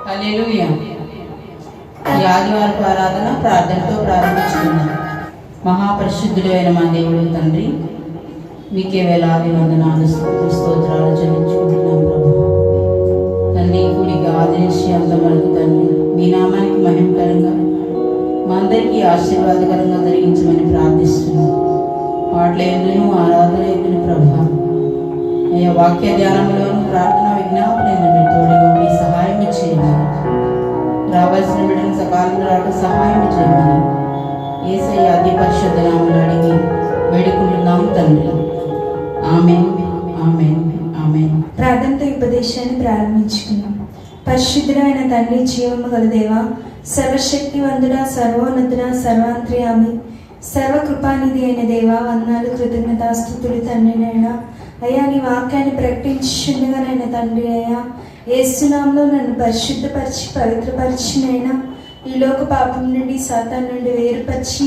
హల్లెలూయా. ఈ ఆదివారపు ఆరాధన ప్రార్థనతో ప్రారంభించుకుందాం. మహాపరిశుద్ధుడైన మా దేవుడు తండ్రి, మీకే వేలాది వందనాలు స్తోత్రాలు చెల్లించుకుంటున్నాం ప్రభు. తండ్రి, గుడికి ఆదరించి అంతవరకు తండ్రి మీ నామానికి మహిమకరంగా మా అందరికీ ఆశీర్వాదకరంగా జరిగించమని ప్రార్థిస్తున్నాం. పాటల ఎందును ఆరాధన ఎందును ప్రభు, అయ్యా వాక్య ధ్యానంలోను ప్రార్థన విజ్ఞాపన ఎందుకు తోడుగా మీ సహాయం చేయమని, రావాల్సిన బిడ్డను సకాలంలో రావడం సహాయం చేయమని యేసయ్య అతి పరిశుద్ధ నామములో అడిగి వేడుకుంటున్నాం తండ్రి. ఆమేన్, ఆమేన్, ఆమేన్. ప్రార్థనతో ఉపదేశాన్ని ప్రారంభించుకున్నాం. పరిశుద్ధుడైన తండ్రి, జీవము గల దేవా, సర్వశక్తివంతుడా, సర్వోన్నతుడా, సర్వాంతర్యామి, సర్వకృపానిధి అయిన దేవా, వందనాలు, కృతజ్ఞతాస్తుతులు తండ్రినైనా. అయ్యా, నీ వాక్యాన్ని ప్రకటించుండగానైనా తండ్రి, అయ్యా యేసునామములో నన్ను పరిశుద్ధపరిచి పవిత్రపరిచినైనా ఈ లోక పాపం నుండి సాతాను నుండి వేరుపరిచి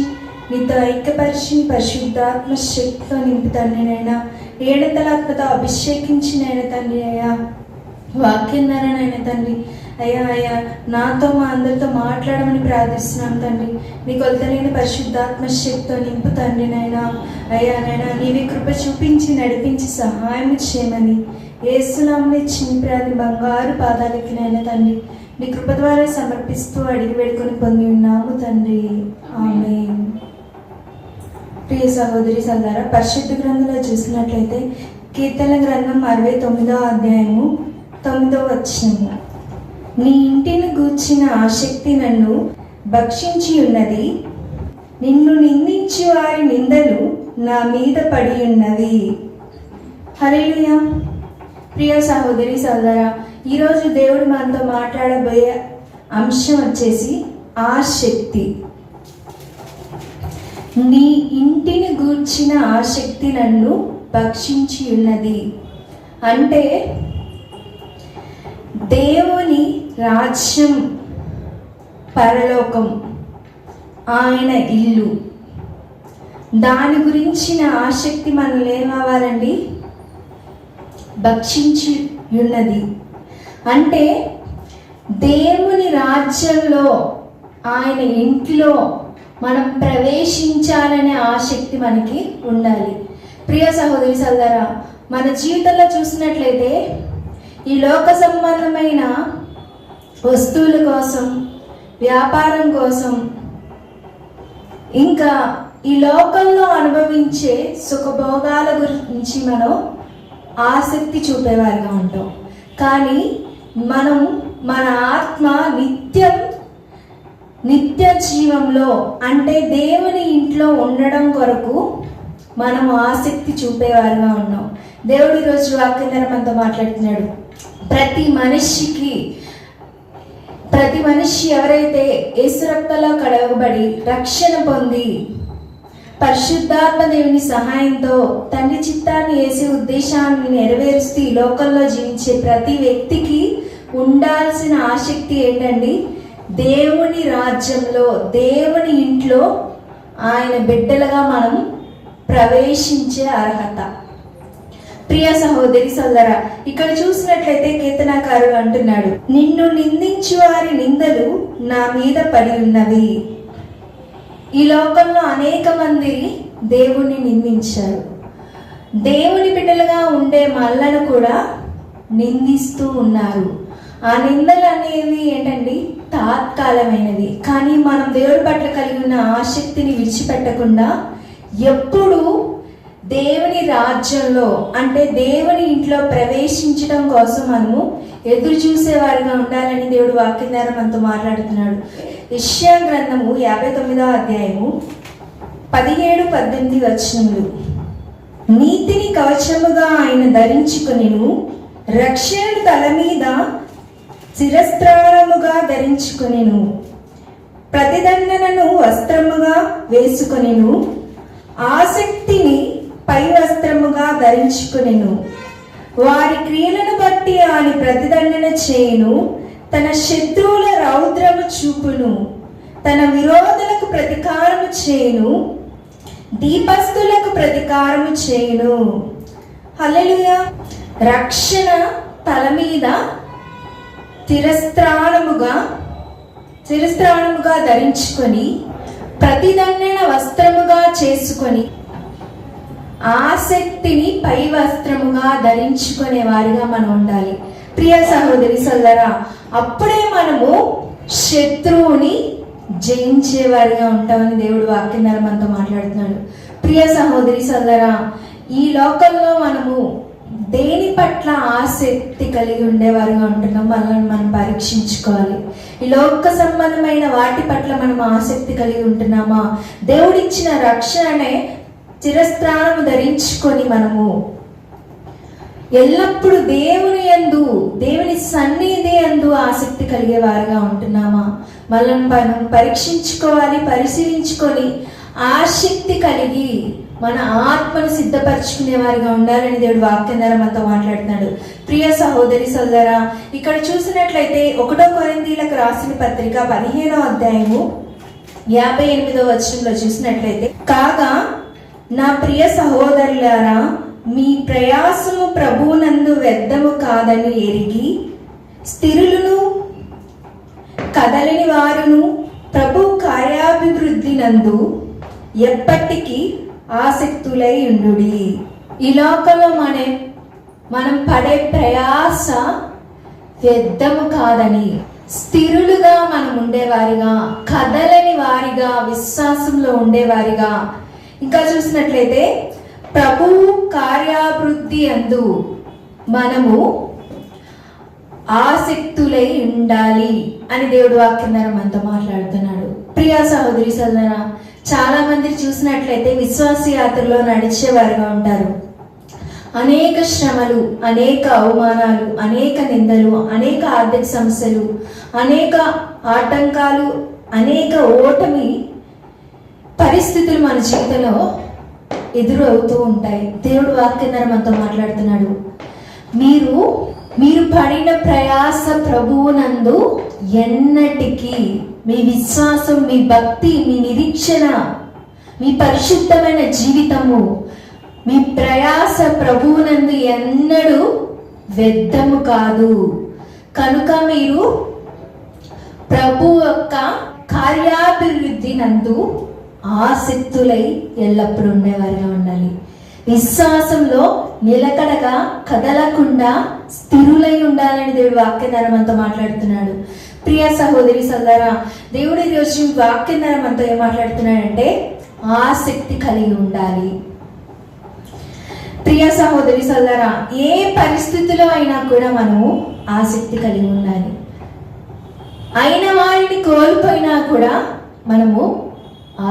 నీతో ఐక్యపరిచి పరిశుద్ధాత్మ శక్తితో నింపు తండ్రినైనా, ఏడంతలాత్మతో అభిషేకించినైనా తండ్రి, అయ్యా వాక్యం ద్వారానైనా తండ్రి, అయ్యా నాతో మా అందరితో మాట్లాడమని ప్రార్థిస్తున్నాం తండ్రి. నీ కొలతలేని పరిశుద్ధాత్మ శక్తితో నింపు తండ్రినైనా. అయ్యా నైనా నీవి కృప చూపించి నడిపించి సహాయం చేయమని యేసునామములో చిన్ని ప్రార్థన బంగారు పాదాలకి నైనా తండ్రి నీ కృప ద్వారా సమర్పిస్తూ అడిగి వేడుకొని పొంది ఉన్నాము తండ్రి. ఆమేన్. ప్రియ సహోదరి సోదరా, పరిశుద్ధ గ్రంథంలో చూసినట్లయితే కీర్తన గ్రంథం 69వ అధ్యాయము 9వ వచనము, నీ ఇంటిని గూర్చిన ఆసక్తి నన్ను భక్షించి ఉన్నది, నిన్ను నిందించి వారి నిందలు నా మీద పడి ఉన్నవి. హల్లెలూయా. ప్రియ సహోదరి సోదరా, ఈరోజు దేవుడు మనతో మాట్లాడబోయే అంశం వచ్చేసి ఆసక్తి. నీ ఇంటిని గూర్చిన ఆసక్తి నన్ను భక్షించి ఉన్నది అంటే దేవుని రాజ్యం, పరలోకం, ఆయన ఇల్లు, దాని గురించిన ఆసక్తి మనల్ని ఏమవ్వాలండి? భక్షించి ఉన్నది. అంటే దేవుని రాజ్యంలో, ఆయన ఇంటిలో మనం ప్రవేశించాలనే ఆసక్తి మనకి ఉండాలి. ప్రియ సహోదరి సోదరా, మన జీవితంలో చూసినట్లయితే ఈ లోక సంబంధమైన వస్తువుల కోసం, వ్యాపారం కోసం, ఇంకా ఈ లోకంలో అనుభవించే సుఖభోగాల గురించి మనం ఆసక్తి చూపేవారిగా ఉంటాం. కానీ మనం మన ఆత్మ నిత్య జీవంలో అంటే దేవుని ఇంట్లో ఉండడం కొరకు మనం ఆసక్తి చూపేవారిగా ఉన్నాం. దేవుడు ఈరోజు వాక్యం ద్వారా మనతో మాట్లాడుతున్నాడు. ప్రతి మనిషి ఎవరైతే యేసు రక్తంలో కడగబడి రక్షణ పొంది పరిశుద్ధాత్మ దేవుని సహాయంతో తండ్రి చిత్తాన్ని వేసే ఉద్దేశాన్ని నెరవేరుస్తూ ఈ లోకంలో జీవించే ప్రతి వ్యక్తికి ఉండాల్సిన ఆసక్తి ఏంటండి? దేవుని రాజ్యంలో, దేవుని ఇంట్లో ఆయన బిడ్డలుగా మనం ప్రవేశించే అర్హత. ప్రియ సహోదరి సోదరా, ఇక్కడ చూసినట్లయితే కీర్తనకారుడు అంటున్నాడు, నిన్ను నిందించు వారి నిందలు నా మీద పడి ఉన్నవి. ఈ లోకంలో అనేక మంది దేవుణ్ణి నిందించారు. దేవుని బిడ్డలుగా ఉండే మనలను కూడా నిందిస్తూ ఉన్నారు. ఆ నిందలు అనేవి ఏంటండి? తాత్కాలమైనవి. కానీ మనం దేవుడి పట్ల కలిగి ఉన్న ఆసక్తిని విడిచిపెట్టకుండా ఎప్పుడు దేవుని రాజ్యంలో అంటే దేవుని ఇంట్లో ప్రవేశించడం కోసం మనము ఎదురు చూసేవారిగా ఉండాలని దేవుడు వాక్యం ద్వారా మనతో మాట్లాడుతున్నాడు. యెషయా గ్రంథము 59వ అధ్యాయము 17-18 వచనములు, నీతిని కవచముగా ఆయన ధరించుకొనెను, రక్షణను తల మీద శిరస్త్రాణముగా ధరించుకొనెను, ప్రతిదండనను వస్త్రముగా వేసుకొనెను, ఆసక్తిని పై వస్త్రముగా ధరించుకొనెను, వారి క్రియలను బట్టి ఆయన ప్రతిదండన చేయును, తన శత్రువుల రౌద్రము చూపును, తన విరోధులకు ప్రతీకారము చేయును, దీపస్తులకు ప్రతీకారము చేయును. హల్లెలూయా. రక్షణ తల మీద శిరస్త్రాణముగా ధరించుకొని ప్రతిదండన వస్త్రముగా చేసుకొని ఆసక్తిని పై వస్త్రముగా ధరించుకునే వారిగా మనం ఉండాలి. ప్రియ సహోదరి సోదరా, అప్పుడే మనము శత్రువుని జయించేవారిగా ఉంటామని దేవుడు వాక్యం ద్వారా మనతో మాట్లాడుతున్నాడు. ప్రియ సహోదరి సోదరా, ఈ లోకంలో మనము దేని పట్ల ఆసక్తి కలిగి ఉండేవారుగా ఉంటున్నాం మనల్ని మనం పరీక్షించుకోవాలి. ఈ లోక సంబంధమైన వాటి పట్ల మనం ఆసక్తి కలిగి ఉంటున్నామా? దేవుడిచ్చిన రక్షణనే శిరస్త్రాణము ధరించుకొని మనము ఎల్లప్పుడూ దేవుని సన్నిధి యందు ఆసక్తి కలిగే వారుగా ఉంటున్నామా? మనల్ని మనం పరీక్షించుకోవాలి, పరిశీలించుకొని ఆసక్తి కలిగి మన ఆత్మను సిద్ధపరచుకునే వారిగా ఉండాలని దేవుడు వాక్యం ద్వారా మనతో మాట్లాడుతున్నాడు. ప్రియ సహోదరి సోదరా, ఇక్కడ చూసినట్లయితే 1 కొరింథీయులకు రాసిన పత్రిక 15వ అధ్యాయము 58వ వచనంలో చూసినట్లయితే, కాగా నా ప్రియ సహోదరులారా, మీ ప్రయాసము ప్రభువునందు వ్యర్థము కాదని ఎరిగి స్థిరులను కదలని వారును ప్రభు కార్యాభివృద్ధి నందు ఎప్పటికీ ఆసక్తులై ఉండుడి. ఈ లోకంలో మనం పడే ప్రయాస వ్యర్థము కాదని, స్థిరులుగా మనం ఉండేవారిగా, కదలని వారిగా, విశ్వాసంలో ఉండేవారిగా, ఇంకా చూసినట్లయితే ప్రభు కార్యాభివృద్ధి యందు మనము ఆసక్తులై ఉండాలి అని దేవుడు వాక్యం ద్వారా మనతో మాట్లాడుతున్నాడు. ప్రియ సహోదరి సోదరా, చాలా మంది చూసినట్లయితే విశ్వాస యాత్రలో నడిచేవారుగా ఉంటారు. అనేక శ్రమలు, అనేక అవమానాలు, అనేక నిందలు, అనేక ఆర్థిక సమస్యలు, అనేక ఆటంకాలు, అనేక ఓటమి పరిస్థితులు మన జీవితంలో ఎదురవుతూ ఉంటాయి. దేవుడు వాక్యం ద్వారా మనతో మాట్లాడుతున్నాడు. మీరు పడిన ప్రయాస ప్రభువునందు ఎన్నటికీ మీ విశ్వాసం, మీ భక్తి, మీ నిరీక్షణ, మీ పరిశుద్ధమైన జీవితము, మీ ప్రయాస ప్రభువునందు ఎన్నడూ వ్యర్థము కాదు. కనుక మీరు ప్రభు యొక్క కార్యాభివృద్ధి నందు ఆసక్తులై ఎల్లప్పుడూ ఉండేవారిగా ఉండాలి. విశ్వాసంలో నిలకడగా, కదలకుండా స్థిరులై ఉండాలని దేవుడు వాక్యం ద్వారా మనతో మాట్లాడుతున్నాడు. ప్రియ సహోదరి సోదరా, దేవుడు ఈరోజు వాక్యం ద్వారా మనతో ఏం మాట్లాడుతున్నాడంటే ఆసక్తి కలిగి ఉండాలి. ప్రియ సహోదరి సోదరా, ఏ పరిస్థితిలో అయినా కూడా మనము ఆసక్తి కలిగి ఉండాలి. అయిన వారిని కోల్పోయినా కూడా మనము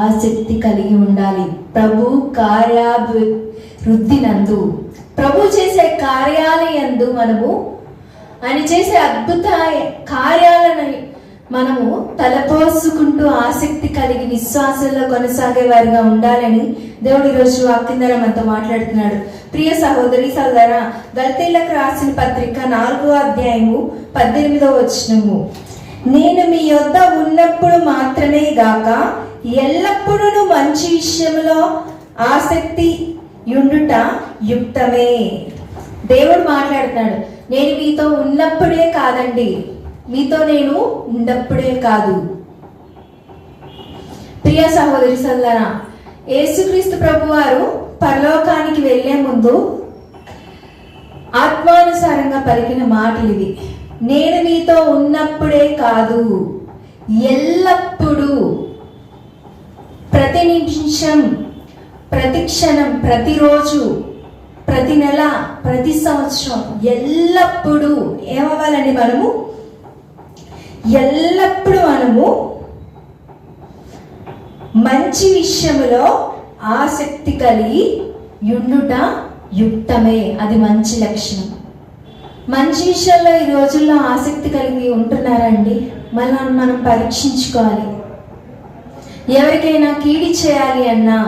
ఆసక్తి కలిగి ఉండాలి. ప్రభు కార్యాభివృద్ధి నందు, ప్రభు చేసే కార్యాలయందు మనము ఆయన చేసే అద్భుత కార్యాలను మనము తలపోసుకుంటూ ఆసక్తి కలిగి విశ్వాసంలో కొనసాగే వారిగా ఉండాలని దేవుడు ఈరోజు వాక్యం ద్వారా మనతో మాట్లాడుతున్నాడు. ప్రియ సహోదరి సోదరా, గలతీయులకు రాసిన పత్రిక 4వ అధ్యాయము 18వ వచనము, నేను మీ యొద్ద ఉన్నప్పుడు మాత్రమే గాక ఎల్లప్పుడూ మంచి విషయంలో ఆసక్తి యుండుట యుక్తమే. దేవుడు మాట్లాడుతున్నాడు. నేను మీతో ఉన్నప్పుడే కాదండి, మీతో నేను ఉన్నప్పుడే కాదు. ప్రియ సహోదరి సోదరా, యేసుక్రీస్తు ప్రభువారు పరలోకానికి వెళ్లే ముందు ఆత్మానుసారంగా పలికిన మాటలు ఇవి. నేను మీతో ఉన్నప్పుడే కాదు, ఎల్లప్పుడూ, ప్రతి నిమిషం, ప్రతి క్షణం, ప్రతిరోజు, ప్రతి నెల, ప్రతి సంవత్సరం, ఎల్లప్పుడూ ఏమవ్వాలండి? ఎల్లప్పుడూ మనము మంచి విషయములో ఆసక్తి కలిగి యుండుట యుక్తమే. అది మంచి లక్షణం. మంచి విషయంలో ఈ రోజుల్లో ఆసక్తి కలిగి ఉంటున్నారండి? మనం పరీక్షించుకోవాలి. ఎవరికైనా కీడి చేయాలి అన్నా,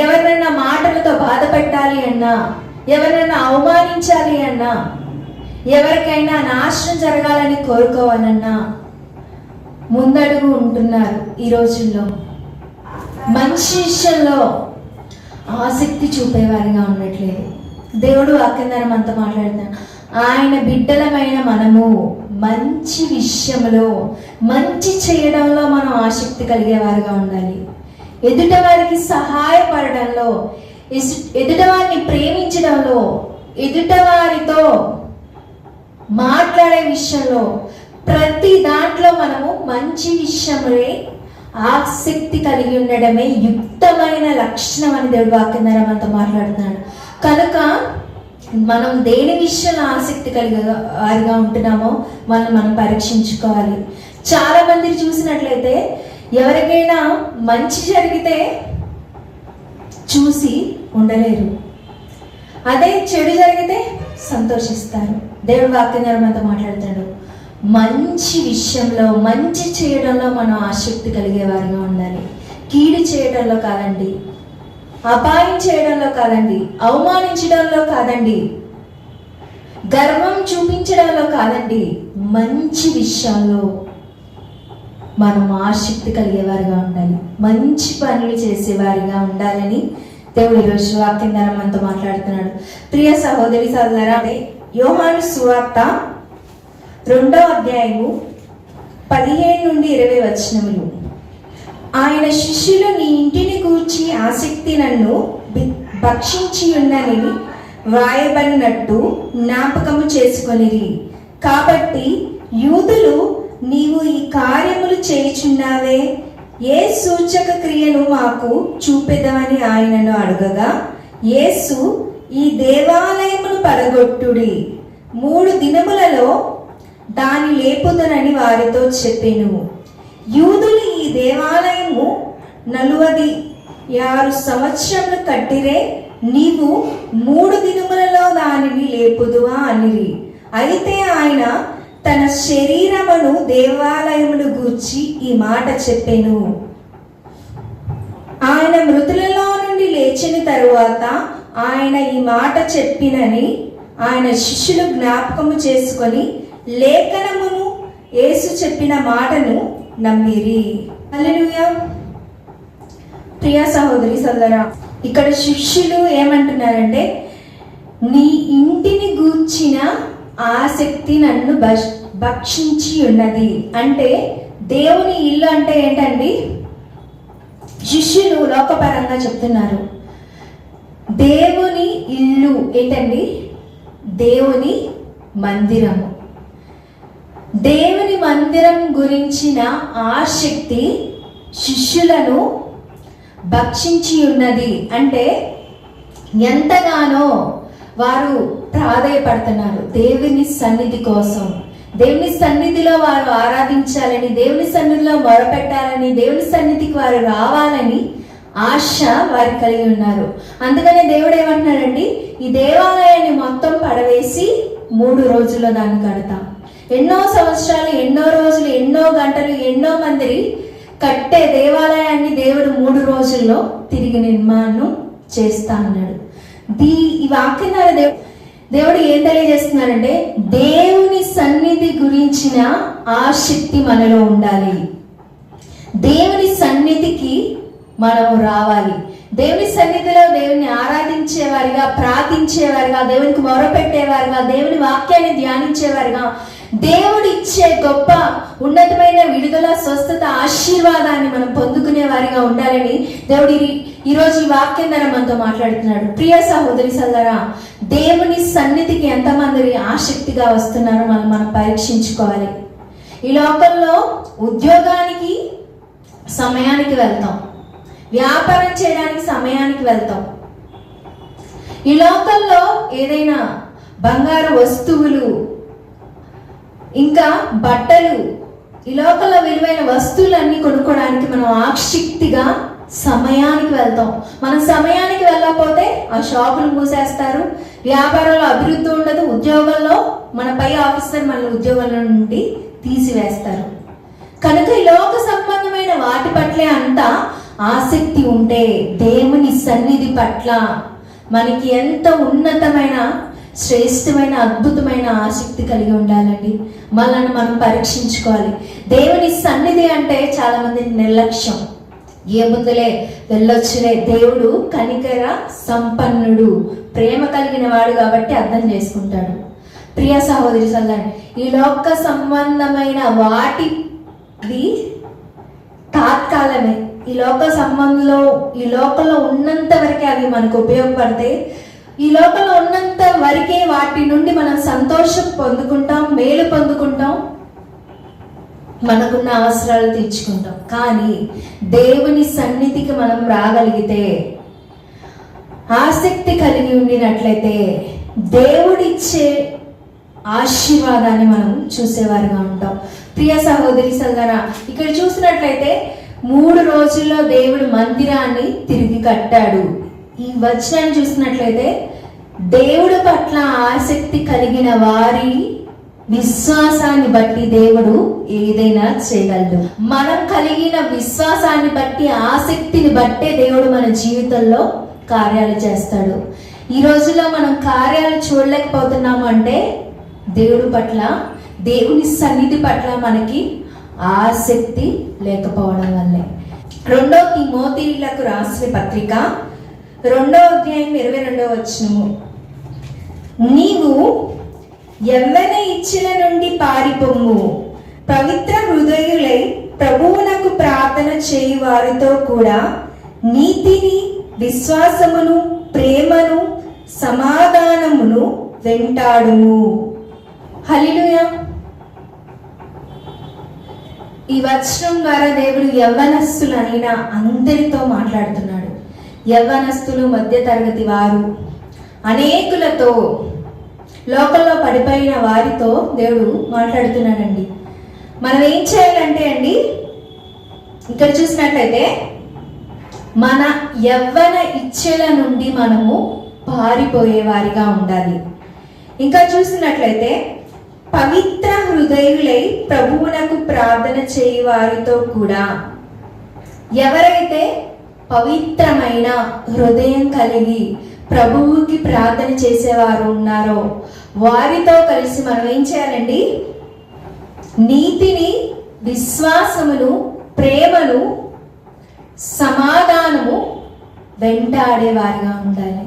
ఎవరినైనా మాటలతో బాధ పెట్టాలి అన్నా, ఎవరినైనా అవమానించాలి అన్నా, ఎవరికైనా నాశనం జరగాలని కోరుకోవాలన్నా ముందడుగు ఉంటున్నారు ఈ రోజుల్లో. మంచి విషయంలో ఆసక్తి చూపేవారిగా ఉండట్లేదు. దేవుడు వాక్యం ద్వారా మనతో మాట్లాడుతున్నాడు. ఆయన బిడ్డలమైన మనము మంచి విషయంలో, మంచి చేయడంలో మనం ఆసక్తి కలిగేవారుగా ఉండాలి. ఎదుటవారికి సహాయపడడంలో, ఎదుటవారిని ప్రేమించడంలో, ఎదుటవారితో మాట్లాడే విషయంలో, ప్రతి దాంట్లో మనము మంచి విషయములే ఆసక్తి కలిగి ఉండడమే యుక్తమైన లక్షణం అని దేవుడు వాక్యం ద్వారా మనతో మాట్లాడుతున్నాడు. కనుక మనం దేని విషయంలో ఆసక్తి కలిగి వారిగా ఉంటున్నామో మనం పరీక్షించుకోవాలి. చాలా మంది చూసినట్లయితే ఎవరికైనా మంచి జరిగితే చూసి ఉండలేరు, అదే చెడు జరిగితే సంతోషిస్తారు. దేవుడు వాక్యం ద్వారా మనతో మాట్లాడుతాడు. మంచి విషయంలో, మంచి చేయడంలో మనం ఆసక్తి కలిగేవారిగా ఉండాలి. కీడు చేయడంలో కాదండి, అపాయం చేయడంలో కాదండి, అవమానించడంలో కాదండి, గర్వం చూపించడంలో కాదండి, మంచి విషయాల్లో మనం ఆసక్తి కలిగేవారిగా ఉండాలి. మంచి పనులు చేసేవారిగా ఉండాలని దేవుడు ఈరోజు వాక్యం ద్వారా మనతో మాట్లాడుతున్నాడు. ప్రియ సహోదరి సహోదరా, యోహాను సువార్త 2వ అధ్యాయము 15 నుండి 20 వచనములు. ఆయన శిష్యులు నీ ఇంటిని గూర్చి ఆసక్తి నన్ను భక్షించి ఉన్నని వ్రాయబడినట్టు జ్ఞాపకము చేసుకొనిరి. కాబట్టి యూదులు నీవు ఈ కార్యములు చేయుచున్నావే, ఏ సూచక క్రియను మాకు చూపెదమని ఆయనను అడగగా, యేసు ఈ దేవాలయమును పడగొట్టుడి, 3 దినములలో దాని లేపుదనని వారితో చెప్పెను. యూదులు ఈ దేవాలయము 46 సంవత్సరములు కట్టిరే, నీవు 3 దినములలో దానిని లేపుదువా అనిరి. అయితే ఆయన తన శరీరమును దేవాలయమును గూర్చి ఈ మాట చెప్పెను. ఆయన మృతులలో నుండి లేచిన తరువాత ఆయన ఈ మాట చెప్పినని ఆయన శిష్యులు జ్ఞాపకము చేసుకొని లేఖనమును యేసు చెప్పిన మాటను నమ్మిరి. హల్లెలూయా. ప్రియ సహోదరి సోదరా, ఇక్కడ శిష్యులు ఏమంటున్నారంటే, నీ ఇంటిని గూర్చిన ఆసక్తి నన్ను భక్షించి ఉన్నది. అంటే దేవుని ఇల్లు అంటే ఏంటండి? శిష్యులు లోకపరంగా చెప్తున్నారు. దేవుని ఇల్లు ఏంటండి? దేవుని మందిరము. దేవుని మందిరం గురించిన ఆసక్తి శిష్యులను భక్షించి ఉన్నది. అంటే ఎంతగానో వారు ప్రాధేయపడుతున్నారు దేవుని సన్నిధి కోసం. దేవుని సన్నిధిలో వారు ఆరాధించాలని, దేవుని సన్నిధిలో మొరపెట్టాలని, దేవుని సన్నిధికి వారు రావాలని ఆశ వారు కలిగి ఉన్నారు. అందుకనే దేవుడు ఏమంటున్నాడండి, ఈ దేవాలయాన్ని మొత్తం పడవేసి 3 రోజుల్లో దాన్ని కడతాం. ఎన్నో సంవత్సరాలు, ఎన్నో రోజులు, ఎన్నో గంటలు, ఎన్నో మంది కట్టే దేవాలయాన్ని దేవుడు 3 రోజుల్లో తిరిగి నిర్మాణం చేస్తా అన్నాడు. ఈ వాక్యం ద్వారా దేవుడు ఏం తెలియజేస్తున్నాడంటే, దేవుని సన్నిధి గురించిన ఆసక్తి మనలో ఉండాలి. దేవుని సన్నిధికి మనం రావాలి. దేవుని సన్నిధిలో దేవుని ఆరాధించేవారిగా, ప్రార్థించేవారిగా, దేవునికి మొరపెట్టేవారిగా, దేవుని వాక్యాన్ని ధ్యానించేవారిగా, దేవుడు ఇచ్చే గొప్ప ఉన్నతమైన విడుదల, స్వస్థత, ఆశీర్వాదాన్ని మనం పొందుకునే వారిగా ఉండాలని దేవుడు ఈరోజు ఈ వాక్యం ద్వారా మనతో మాట్లాడుతున్నాడు. ప్రియ సహోదరి సోదరా, దేవుని సన్నిధికి ఎంతమంది ఆసక్తిగా వస్తున్నారో మనం పరీక్షించుకోవాలి. ఈ లోకంలో ఉద్యోగానికి సమయానికి వెళ్తాం, వ్యాపారం చేయడానికి సమయానికి వెళ్తాం. ఈ లోకంలో ఏదైనా బంగారు వస్తువులు, ఇంకా బట్టలు, ఈ లోకంలో విలువైన వస్తువులన్నీ కొనుక్కోవడానికి మనం ఆసక్తిగా సమయానికి వెళ్తాం. మనం సమయానికి వెళ్ళకపోతే ఆ షాపులు మూసేస్తారు, వ్యాపారంలో అభివృద్ధి ఉండదు, ఉద్యోగంలో మన పై ఆఫీసర్ మన ఉద్యోగంలో నుండి తీసివేస్తారు. కనుక ఈ లోక సంబంధమైన వాటి పట్లే అంత ఆసక్తి ఉంటే దేవుని సన్నిధి పట్ల మనకి ఎంత ఉన్నతమైన, శ్రేష్టమైన, అద్భుతమైన ఆసక్తి కలిగి ఉండాలండి. మనల్ని మనం పరీక్షించుకోవాలి. దేవుని సన్నిధి అంటే చాలా మంది నిర్లక్ష్యం. ఏముందులే, వెళ్ళొచ్చులే. దేవుడు కనికర సంపన్నుడు, ప్రేమ కలిగిన వాడు కాబట్టి అర్థం చేసుకుంటాడు. ప్రియ సహోదరి సోదరులారా, ఈ లోక సంబంధమైన వాటిది తాత్కాలమే. ఈ లోక సంబంధంలో ఈ లోకంలో ఉన్నంత వరకే అవి మనకు ఉపయోగపడతాయి. ఈ లోకంలో ఉన్నంత వరకే వాటి నుండి మనం సంతోషం పొందుకుంటాం, మేలు పొందుకుంటాం, మనకున్న అవసరాలు తీర్చుకుంటాం. కానీ దేవుని సన్నిధికి మనం రాగలిగితే, ఆసక్తి కలిగి ఉండినట్లయితే దేవుడిచ్చే ఆశీర్వాదాన్ని మనం చూసేవారుగా ఉంటాం. ప్రియ సహోదరి సోదరా, ఇక్కడ చూసినట్లయితే 3 రోజుల్లో దేవుడు మందిరాన్ని తిరిగి కట్టాడు. ఈ వచనాన్ని చూసినట్లయితే దేవుడి పట్ల ఆసక్తి కలిగిన వారి విశ్వాసాన్ని బట్టి దేవుడు ఏదైనా చేయగలడు. మనం కలిగిన విశ్వాసాన్ని బట్టి, ఆసక్తిని బట్టే దేవుడు మన జీవితంలో కార్యాలు చేస్తాడు. ఈ రోజుల్లో మనం కార్యాలు చూడలేకపోతున్నాము అంటే దేవుడి పట్ల, దేవుని సన్నిధి పట్ల మనకి ఆసక్తి లేకపోవడం వల్లే. 2 తిమోతిలకు రాసిన పత్రిక 2వ అధ్యాయం 22వ వచనము, నీవు యవ్వన ఇచ్చిన నుండి పారిపోము, పవిత్ర హృదయులై ప్రభువునకు ప్రార్థన చేయు వారితో కూడా నీతిని, విశ్వాసమును, ప్రేమను, సమాధానమును వెంటాడుము. హల్లెలూయా. ఈ వచనం ద్వారా దేవుడు యవ్వనస్తులైన అందరితో మాట్లాడుతున్నాడు. యవ్వనస్తులు, మధ్య తరగతి వారు, అనేకులతో, లోకంలో పడిపోయిన వారితో దేవుడు మాట్లాడుతున్నాడండి. మనం ఏం చేయాలంటే అండి, ఇక్కడ చూసినట్లయితే మన యవ్వన ఇచ్ఛల నుండి మనము పారిపోయే వారిగా ఉండాలి. ఇంకా చూసినట్లయితే పవిత్ర హృదయులై ప్రభువునకు ప్రార్థన చేయి వారితో కూడా, ఎవరైతే పవిత్రమైన హృదయం కలిగి ప్రభువుకి ప్రార్థన చేసేవారు ఉన్నారో వారితో కలిసి మనం ఏం చేయాలండి, నీతిని, విశ్వాసమును, ప్రేమను, సమాధానము వెంటాడే వారిగా ఉండాలి.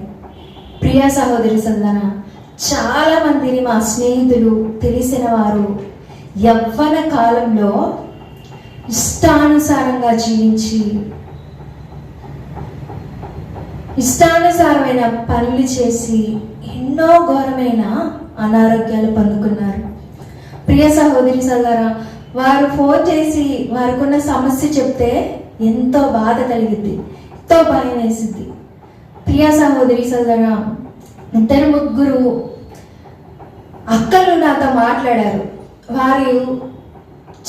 ప్రియ సహోదరి సోదరా, చాలా మందిని మా స్నేహితులు, తెలిసిన వారు యవ్వన కాలంలో ఇష్టానుసారంగా జీవించి, ఇష్టానుసారమైన పనులు చేసి ఎన్నో ఘోరమైన అనారోగ్యాలు పొందుకున్నారు. ప్రియ సహోదరి సోదరా, వారు ఫోన్ చేసి వారికున్న సమస్య చెప్తే ఎంతో బాధ కలిగింది, ఎంతో భయం వేసింది. ప్రియ సహోదరి సోదరా, 2-3 అక్కలు నాతో మాట్లాడారు. వారు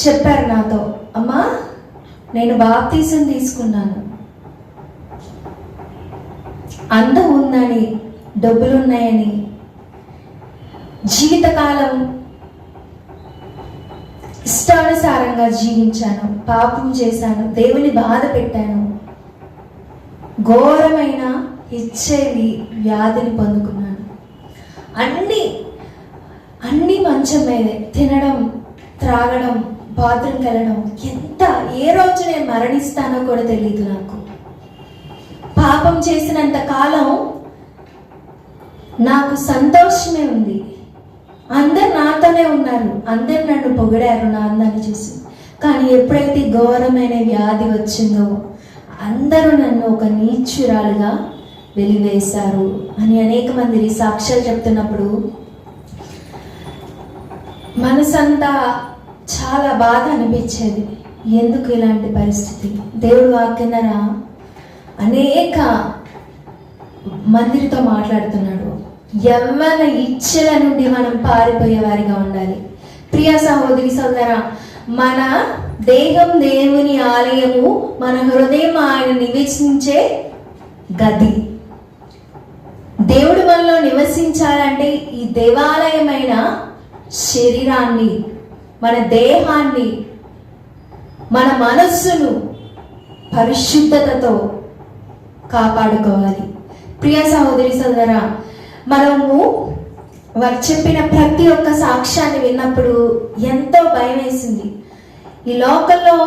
చెప్పారు నాతో, అమ్మా నేను బాప్తీసం తీసుకున్నాను, అందం ఉందని, డబ్బులున్నాయని, జీవితకాలం ఇష్టానుసారంగా జీవించాను, పాపం చేశాను, దేవుని బాధ పెట్టాను, ఘోరమైన HIV వ్యాధిని పొందుకున్నాను, అన్ని మంచం మీదే, తినడం, త్రాగడం, బాత్రూమ్కి వెళ్ళడం, ఏ రోజు నేను మరణిస్తానో కూడా తెలియదు నాకు. పాపం చేసినంత కాలం నాకు సంతోషమే ఉంది, అందరు నాతోనే ఉన్నారు, అందరు నన్ను పొగిడారు నా అందాన్ని చూసి. కానీ ఎప్పుడైతే ఘోరమైన వ్యాధి వచ్చిందో అందరూ నన్ను ఒక నీచురాలుగా వెలివేశారు అని అనేక మంది సాక్ష్యాలు చెప్తున్నప్పుడు మనసంతా చాలా బాధ అనిపించేది. ఎందుకు ఇలాంటి పరిస్థితి? దేవుడు వాక్యనరా అనేక మందిరితో మాట్లాడుతున్నాడు. యవ్వన ఇచ్ఛల నుండి మనం పారిపోయే వారిగా ఉండాలి. ప్రియ సహోదరి సోదరా, మన దేహం దేవుని ఆలయము, మన హృదయం ఆయన నివసించే గది. దేవుడు మనలో నివసించాలంటే ఈ దేవాలయమైన శరీరాన్ని, మన దేహాన్ని, మన మనస్సును పరిశుద్ధతతో కాపాడుకోవాలి. ప్రియ సహోదరి సోదరా, మనము వారు చెప్పిన ప్రతి ఒక్క సాక్ష్యాన్ని విన్నప్పుడు ఎంతో భయం వేసింది. ఈ లోకంలో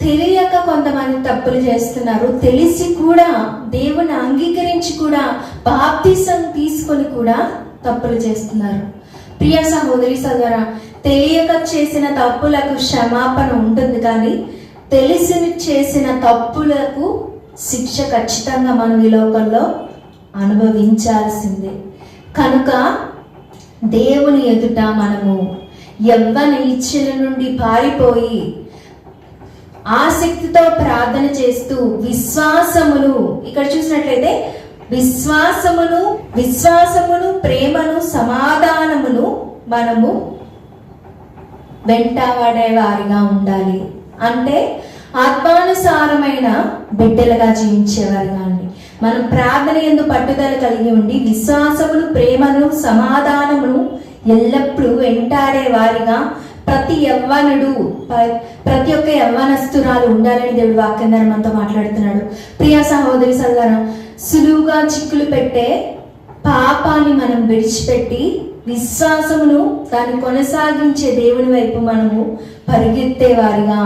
తెలియక కొంతమంది తప్పులు చేస్తున్నారు, తెలిసి కూడా దేవుని అంగీకరించి కూడా బాప్తిసం తీసుకొని కూడా తప్పులు చేస్తున్నారు. ప్రియ సహోదరి సోదరా, తెలియక చేసిన తప్పులకు క్షమాపణ ఉంటుంది, కానీ తెలిసి చేసిన తప్పులకు శిక్ష ఖచ్చితంగా మనం ఈ లోకంలో అనుభవించాల్సిందే. కనుక దేవుని ఎదుట మనము యవ్వన ఇచ్చల నుండి పారిపోయి ఆసక్తితో ప్రార్థన చేస్తూ విశ్వాసమును, ఇక్కడ చూసినట్లయితే విశ్వాసమును ప్రేమను సమాధానమును మనము వెంటాడే వారిగా ఉండాలి. అంటే ఆత్మానుసారమైన బిడ్డలుగా జీవించేవారుగా అండి. మనం ప్రార్థన యందు పట్టుదల కలిగి ఉండి విశ్వాసమును ప్రేమను సమాధానమును ఎల్లప్పుడూ వెంటాడే వారిగా ప్రతి ఒక్క యవ్వనస్తురాలు ఉండాలని దేవుడు వాక్యం ద్వారా మనతో మాట్లాడుతున్నాడు. ప్రియ సహోదరి సోదరా, సులువుగా చిక్కులు పెట్టే పాపాన్ని మనం విడిచిపెట్టి విశ్వాసమును దాన్ని కొనసాగించే దేవుని వైపు మనము పరిగెత్తే వారిగా,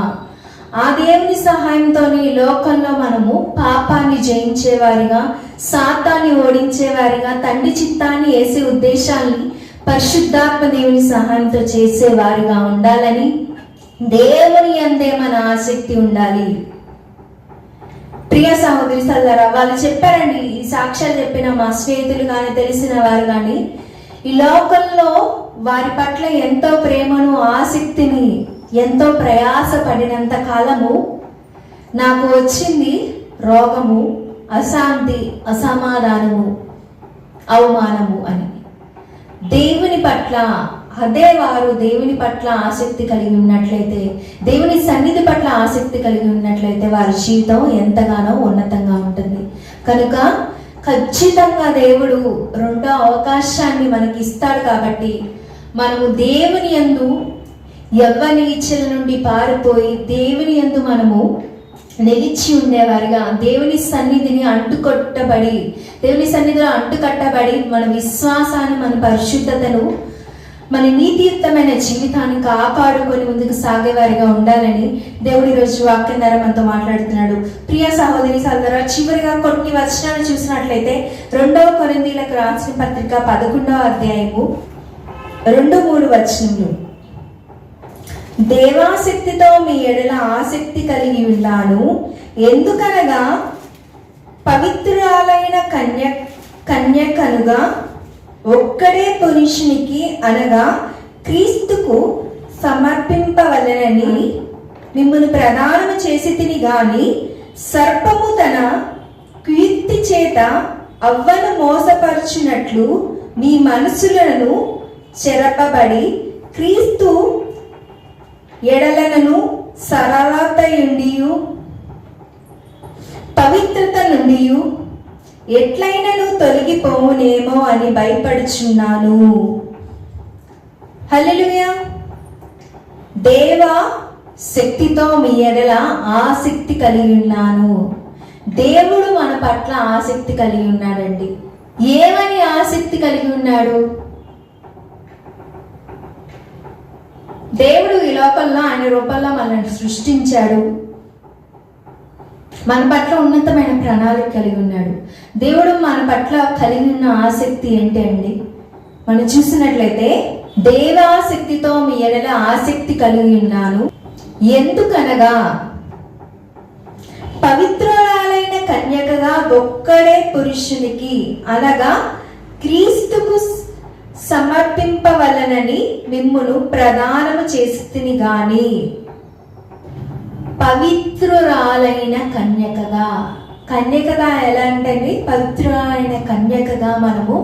ఆ దేవుని సహాయంతో ఈ లోకంలో మనము పాపాన్ని జయించేవారిగా, సాతాన్ని ఓడించేవారిగా, తండ్రి చిత్తాన్ని వేసే ఉద్దేశాన్ని పరిశుద్ధాత్మ దేవుని సహాయంతో చేసేవారిగా ఉండాలని దేవుని అందే మన ఆసక్తి ఉండాలి. ప్రియ సహోదరి సోదరా, వాళ్ళు చెప్పారండి, ఈ సాక్ష్యాలు చెప్పిన మా స్నేహితులు కానీ తెలిసిన వారు కానీ ఈ లోకంలో వారి పట్ల ఎంతో ప్రేమను ఆసక్తిని ఎంతో ప్రయాసపడినంత కాలము నాకు వచ్చింది రోగము, అశాంతి, అసమాధానము, అవమానము అని. దేవుని పట్ల అదే వారు దేవుని పట్ల ఆసక్తి కలిగి ఉన్నట్లయితే, దేవుని సన్నిధి పట్ల ఆసక్తి కలిగి ఉన్నట్లయితే వారి జీవితం ఎంతగానో ఉన్నతంగా ఉంటుంది. కనుక ఖచ్చితంగా దేవుడు రెండో అవకాశాన్ని మనకి ఇస్తాడు. కాబట్టి మనము దేవుని యందు యవ్వన ఇచ్చల నుండి పారిపోయి దేవుని యందు మనము నిలిచి ఉండేవారిగా, దేవుని సన్నిధిని దేవుని సన్నిధిలో అంటుకట్టబడి మన విశ్వాసాన్ని, మన పరిశుద్ధతను, మన నీతియుక్తమైన జీవితాన్ని కాపాడుకొని ముందుకు సాగేవారిగా ఉండాలని దేవుడు ఈరోజు వాక్యం ద్వారా మనతో మాట్లాడుతున్నాడు. ప్రియ సహోదరి సోదరా, చివరిగా కొన్ని వచనాలు చూసినట్లయితే 2వ కొరింథీయులకు రాసిన పత్రిక 11వ అధ్యాయము 2-3 వచనములు. దేవాసక్తితో మీ ఎడల ఆసక్తి కలిగి ఉన్నాను, ఎందుకనగా పవిత్రురాలైన కన్యకనుగా ఒక్కడే పురుషునికి అనగా క్రీస్తుకు సమర్పింపవలెనని మిమ్మల్ని ప్రదానము చేసి తిని గాని సర్పము తన కీర్తి చేత అవ్వను మోసపరచునట్లు మీ మనసులను చెరపబడి క్రీస్తు ఎడలనను సరళతయుండియు పవిత్రత నుండి ఎట్లయినను తొలగిపోవునేమో అని భయపడుచున్నాను. హల్లెలూయా. దేవా శక్తితో మీ ఎడల ఆసక్తి కలిగి ఉన్నాను. దేవుడు మన పట్ల ఆసక్తి కలిగి ఉన్నాడండి. ఏమని ఆసక్తి కలిగి ఉన్నాడు? దేవుడు ఈ లోకంలో ఆయన రూపంలో మనల్ని సృష్టించాడు. మన పట్ల ఉన్నతమైన ప్రణాళిక కలిగి ఉన్నాడు. దేవుడు మన పట్ల కలిగి ఉన్న ఆసక్తి ఏంటి అండి? మనం చూసినట్లయితే దేవాసక్తితో మీ ఎడల ఆసక్తి కలిగి ఉన్నాను, ఎందుకనగా పవిత్రురాలైన కన్యకగా ఒక్కడే పురుషునికి అనగా క్రీస్తుకు సమర్పింపవలనని మిమ్మును ప్రదానము చేసితిని గాని. పవిత్రురాలైన కన్యకగా ఎలా అంటే పవిత్రురాలైన కన్యకగా మనము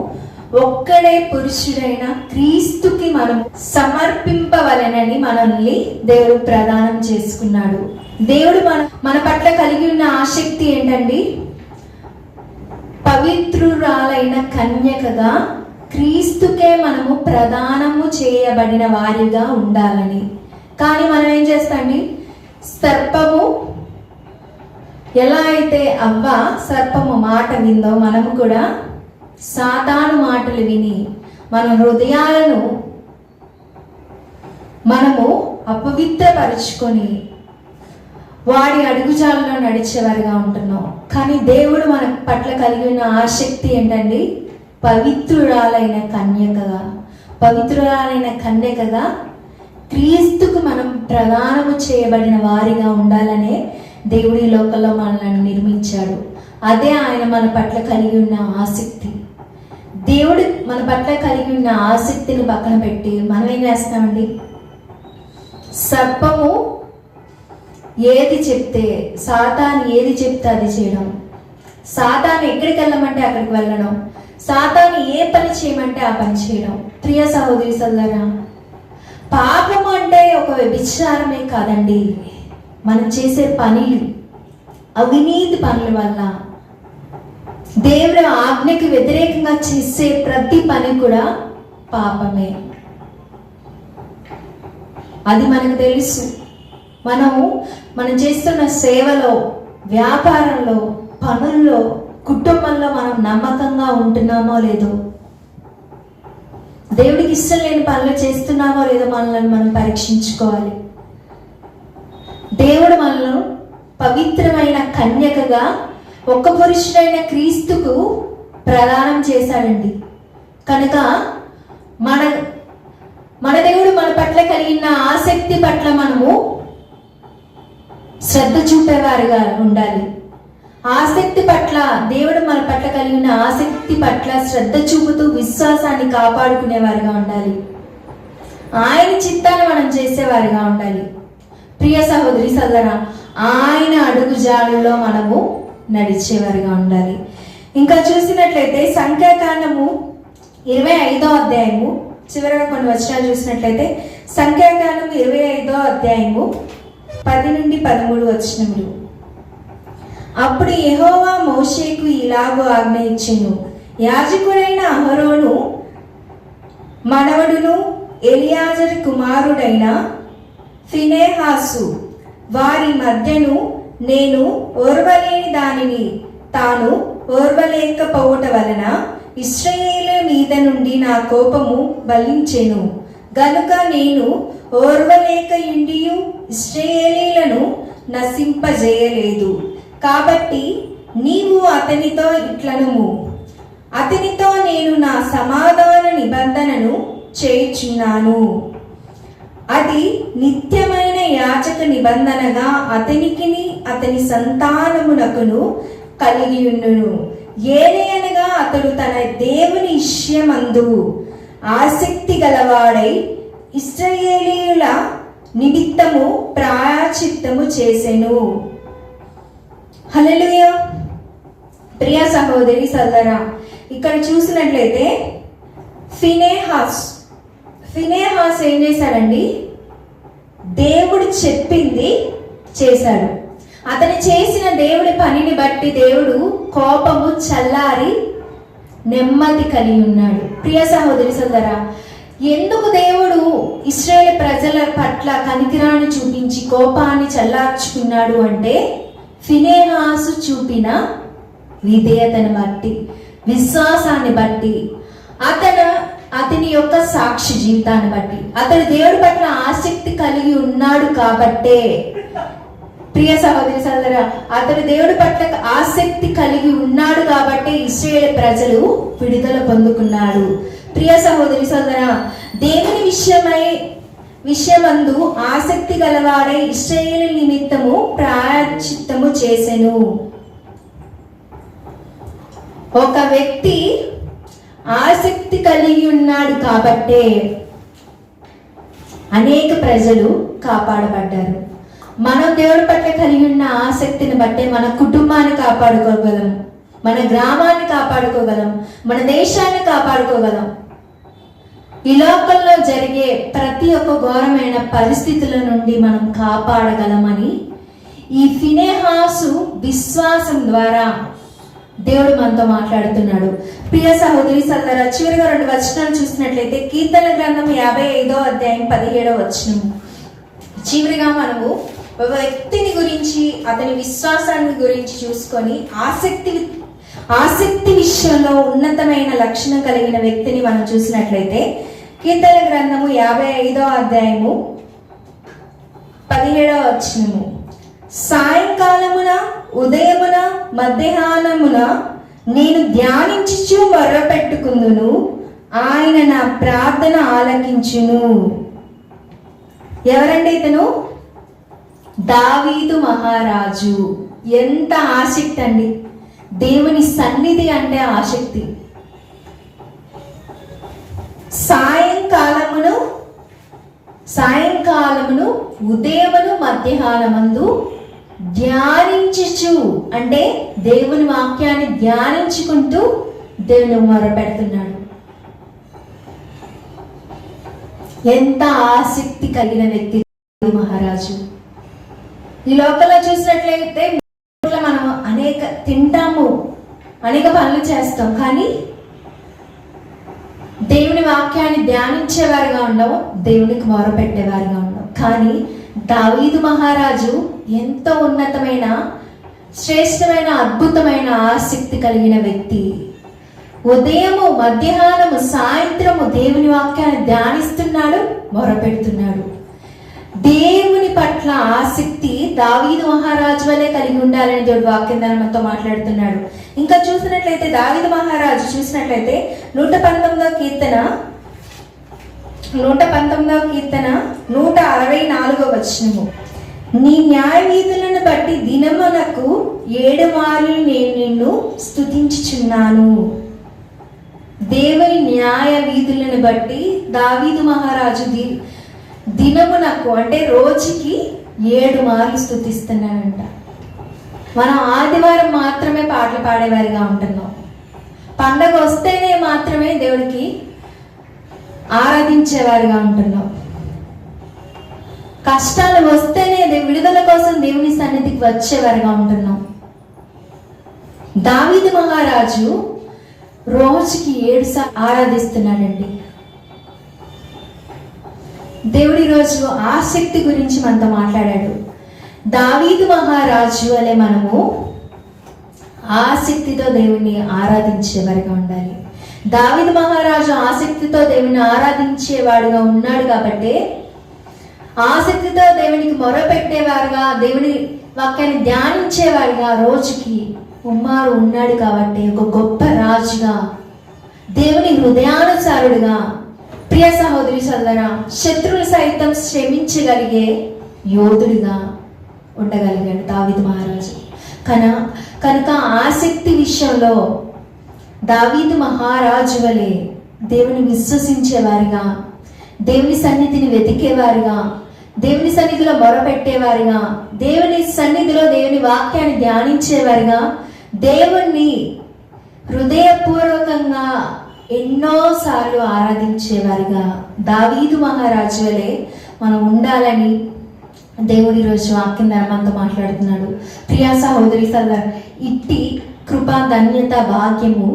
ఒక్కడే పురుషుడైన క్రీస్తుకి మనము సమర్పింపవలనని మనల్ని దేవుడు ప్రదానం చేసుకున్నాడు. దేవుడు మన పట్ల కలిగి ఉన్న ఆసక్తి ఏంటండి? పవిత్రురాలైన కన్యకగా క్రీస్తుకే మనము ప్రదానము చేయబడిన వారిగా ఉండాలని. కానీ మనం ఏం చేస్తాండి? సర్పము ఎలా అయితే సర్పము మాట విందో మనము కూడా సాతాను మాటలు విని మన హృదయాలను మనము అపవిత్రపరుచుకొని వాడి అడుగుజాలలో నడిచేవారిగా ఉంటున్నాం. కానీ దేవుడు మన పట్ల కలిగి ఉన్న ఆసక్తి ఏంటండి? పవిత్రురాలైన కన్యకగా, పవిత్రురాలైన కన్యకగా క్రీస్తుకు మనం ప్రదానము చేయబడిన వారిగా ఉండాలనే దేవుడి లోకంలో మనల్ని నిర్మించాడు. అదే ఆయన మన పట్ల కలిగి ఉన్న ఆసక్తి. దేవుడు మన పట్ల కలిగి ఉన్న ఆసక్తిని పక్కన పెట్టి మనం ఏం చేస్తామండి? సర్పము ఏది చెప్తే, సాతాను ఏది చెప్తే అది చేయడం, సాతాను ఎక్కడికి వెళ్ళమంటే అక్కడికి వెళ్ళడం, సాతాను ఏ పని చేయమంటే ఆ పని చేయడం. ప్రియ సహోదరి సోదరా, పాపము అంటే ఒక వ్యభిచారమే కాదండి. మనం చేసే పనులు, అవినీతి పనుల వల్ల, దేవుడి ఆజ్ఞకు వ్యతిరేకంగా చేసే ప్రతి పని కూడా పాపమే. అది మనకు తెలుసు. మనం చేస్తున్న సేవలో, వ్యాపారంలో, పనుల్లో, కుటుంబంలో మనం నమ్మకంగా ఉంటున్నామో లేదో, దేవుడికి ఇష్టం లేని పనులు చేస్తున్నామో లేదో మనల్ని మనం పరీక్షించుకోవాలి. దేవుడు మనల్ని పవిత్రమైన కన్యకగా ఒక్క పురుషుడైన క్రీస్తుకు ప్రదానం చేశాడండి. కనుక మన దేవుడు మన పట్ల కలిగిన ఆసక్తి పట్ల మనము శ్రద్ధ చూపేవారుగా ఉండాలి. ఆసక్తి పట్ల, దేవుడు మన పట్ల కలిగిన ఆసక్తి పట్ల శ్రద్ధ చూపుతూ విశ్వాసాన్ని కాపాడుకునేవారుగా ఉండాలి. ఆయన చిత్తాన్ని మనం చేసేవారుగా ఉండాలి. ప్రియ సహోదరి సోదరా, ఆయన అడుగుజాడల్లో మనము నడిచేవారుగా ఉండాలి. ఇంకా చూసినట్లయితే సంఖ్యాకాండము 25వ అధ్యాయము చివరిగా కొన్ని వచనాలు చూసినట్లయితే సంఖ్యాకాండం 25వ అధ్యాయము 10 నుండి 13 వచనములు. అప్పుడు యెహోవా మోషేకు ఇలాగూ ఆజ్ఞ ఇచ్చెను, యాజకుడైన అహరోను మనవడును ఎలియాజరు కుమారుడైన ఫినెహాసు వారి మధ్యను నేను ఓర్వలేని దానిని తాను ఓర్వలేకపోవట వలన ఇశ్రాయేలు మీద నుండి నా కోపము బలించెను. గనుక నేను ఓర్వలేక ఇండియు ఇశ్రాయేలీలను నశింపజేయలేదు. కాబట్టి నీవు అతనితో ఇట్లనుము, అతనితో నేను నా సమాధాన నిబంధనను చేయుచున్నాను. అది నిత్యమైన యాచక నిబంధనగా అతనికిని అతని సంతానమునకును కలిగియుండును. ఏలయనగా అతడు తన దేవుని విషయమందు ఆసక్తి గలవాడై ఇశ్రాయేలీయుల నిమిత్తము ప్రాయశ్చిత్తము చేసెను. హల్లెలూయా. ప్రియ సహోదరి సోదరా, ఇక్కడ చూసినట్లయితే ఫినెహాస్ ఏం చేశాడండి? దేవుడు చెప్పింది చేశాడు. అతను చేసిన దేవుడి పనిని బట్టి దేవుడు కోపము చల్లారి నెమ్మది కలిగి ఉన్నాడు. ప్రియ సహోదరి సోదరా, ఎందుకు దేవుడు ఇశ్రాయేలు ప్రజల పట్ల కనికరాన్ని చూపించి కోపాన్ని చల్లార్చుకున్నాడు అంటే ఫినెహాసు చూపిన విధేయతను బట్టి, విశ్వాసాన్ని బట్టి, అతని యొక్క సాక్షి జీవితాన్ని బట్టి, అతడు దేవుడి పట్ల ఆసక్తి కలిగి ఉన్నాడు కాబట్టే. ప్రియ సహోదరి సోదరా, అతడు దేవుడి పట్ల ఆసక్తి కలిగి ఉన్నాడు కాబట్టి ఇశ్రాయేలు ప్రజలు విడుదల పొందుకున్నారు. ప్రియ సహోదరి సోదరా, దేవుని విషయమందు ఆసక్తి గలవాడై ఇశ్రాయేలు నిమిత్తము ప్రాయశ్చిత్తము చేసెను. ఒక వ్యక్తి ఆసక్తి కలిగి ఉన్నాడు కాబట్టే అనేక ప్రజలు కాపాడబడ్డారు. మనం దేవుడి పట్ల కలిగి ఉన్న ఆసక్తిని బట్టే మన కుటుంబాన్ని కాపాడుకోగలం, మన గ్రామాన్ని కాపాడుకోగలం, మన దేశాన్ని కాపాడుకోగలం. ఈ లోకంలో జరిగే ప్రతి ఒక్క ఘోరమైన పరిస్థితుల నుండి మనం కాపాడగలమని ఈ ఫినెహాసు విశ్వాసం ద్వారా దేవుడు మనతో మాట్లాడుతున్నాడు. ప్రియ సహోదరి సోదరా, చివరిగా 2 వచనాలు చూసినట్లయితే కీర్తన గ్రంథం 55వ అధ్యాయం 17వ వచనం. చివరిగా మనము ఒక వ్యక్తిని గురించి, అతని విశ్వాసాన్ని గురించి చూసుకొని ఆసక్తి విషయంలో ఉన్నతమైన లక్షణం కలిగిన వ్యక్తిని మనం చూసినట్లయితే కీర్తన గ్రంథము 55వ అధ్యాయము 17వ వచనము. సాయంకాలమున, ఉదయమున, మధ్యాహ్నమున నేను ధ్యానించుచు మొర్రపెట్టుకుందును. ఆయన నా ప్రార్థన ఆలకించును. ఎవరండి ఇతను? దావీదు మహారాజు. ఎంత ఆసక్తి అండి! దేవుని సన్నిధి అంటే ఆసక్తి. సాయంకాలమును ఉదయమును మధ్యాహ్నమందు ధ్యానించుచు, అంటే దేవుని వాక్యాన్ని ధ్యానించుకుంటూ దేవుని మొరపెడుతున్నాడు. ఎంత ఆసక్తి కలిగిన వ్యక్తి మహారాజు. ఈ లోకంలో చూసినట్లయితే మనం అనేక తింటాము, అనేక పనులు చేస్తాం, కానీ దేవుని వాక్యాన్ని ధ్యానించేవారుగా ఉండవు, దేవునికి మొరపెట్టేవారుగా ఉండవు. కానీ దావీదు మహారాజు ఎంతో ఉన్నతమైన, శ్రేష్టమైన, అద్భుతమైన ఆసక్తి కలిగిన వ్యక్తి. ఉదయము, మధ్యాహ్నము, సాయంత్రము దేవుని వాక్యాన్ని ధ్యానిస్తున్నాడు, మొరపెడుతున్నాడు. దేవుని పట్ల ఆసక్తి దావీదు మహారాజు వలె కలిగి ఉండాలని దేవుడు వాక్యం ద్వారా మనతో మాట్లాడుతున్నాడు. ఇంకా చూసినట్లయితే దావీదు మహారాజు చూసినట్లయితే 119వ కీర్తన 164వ వచనము, నీ న్యాయ వీధులను బట్టి దినమునకు 7 మార్లు నేను నిన్ను స్తుతించుచున్నాను. దేవుని న్యాయ వీధులను బట్టి దావీదు మహారాజు దినమునకు అంటే రోజుకి 7 మార్లు స్తుతిస్తున్నాడంట. మనం ఆదివారం మాత్రమే పాటలు పాడేవారిగా ఉంటున్నాం. పండగ వస్తేనే మాత్రమే దేవుడికి ఆరాధించేవారిగా ఉంటున్నాం. కష్టాలు వస్తేనే విడుదల కోసం దేవుని సన్నిధికి వచ్చేవారిగా ఉంటున్నాం. దావీదు మహారాజు రోజుకి 7 సార్లు ఆరాధిస్తున్నాడండి. దేవుడి రోజు ఆసక్తి గురించి మనతో మాట్లాడాడు. దావీదు మహారాజు వలె మనము ఆసక్తితో దేవుని ఆరాధించేవారుగా ఉండాలి. దావీదు మహారాజు ఆసక్తితో దేవుని ఆరాధించేవాడుగా ఉన్నాడు కాబట్టి, ఆసక్తితో దేవునికి మొరపెట్టేవారుగా, దేవుని వాక్యాన్ని ధ్యానించేవాడుగా రోజుకి ఉమ్మారు ఉన్నాడు కాబట్టి, ఒక గొప్ప రాజుగా, దేవుని హృదయానుసారుడుగా, ప్రియ సహోదరి సోదరా, శత్రువులు సైతం క్షమించగలిగే యోధుడిగా ఉండగలిగాడు దావీదు మహారాజు. కనుక ఆసక్తి విషయంలో దావీదు మహారాజు వలె దేవుని విశ్వసించేవారిగా, దేవుని సన్నిధిని వెతికేవారిగా, దేవుని సన్నిధిలో మొరపెట్టేవారిగా, దేవుని సన్నిధిలో దేవుని వాక్యాన్ని ధ్యానించేవారిగా, దేవుణ్ణి హృదయపూర్వకంగా ఎన్నోసార్లు ఆరాధించేవారిగా దావీదు మహారాజు వలె మనం ఉండాలని దేవుడి రోజు వాక్యం ద్వారా మనతో మాట్లాడుతున్నాడు. ప్రియా సహోదరి సోదరా, ఇట్టి కృపా ధన్యత భాగ్యము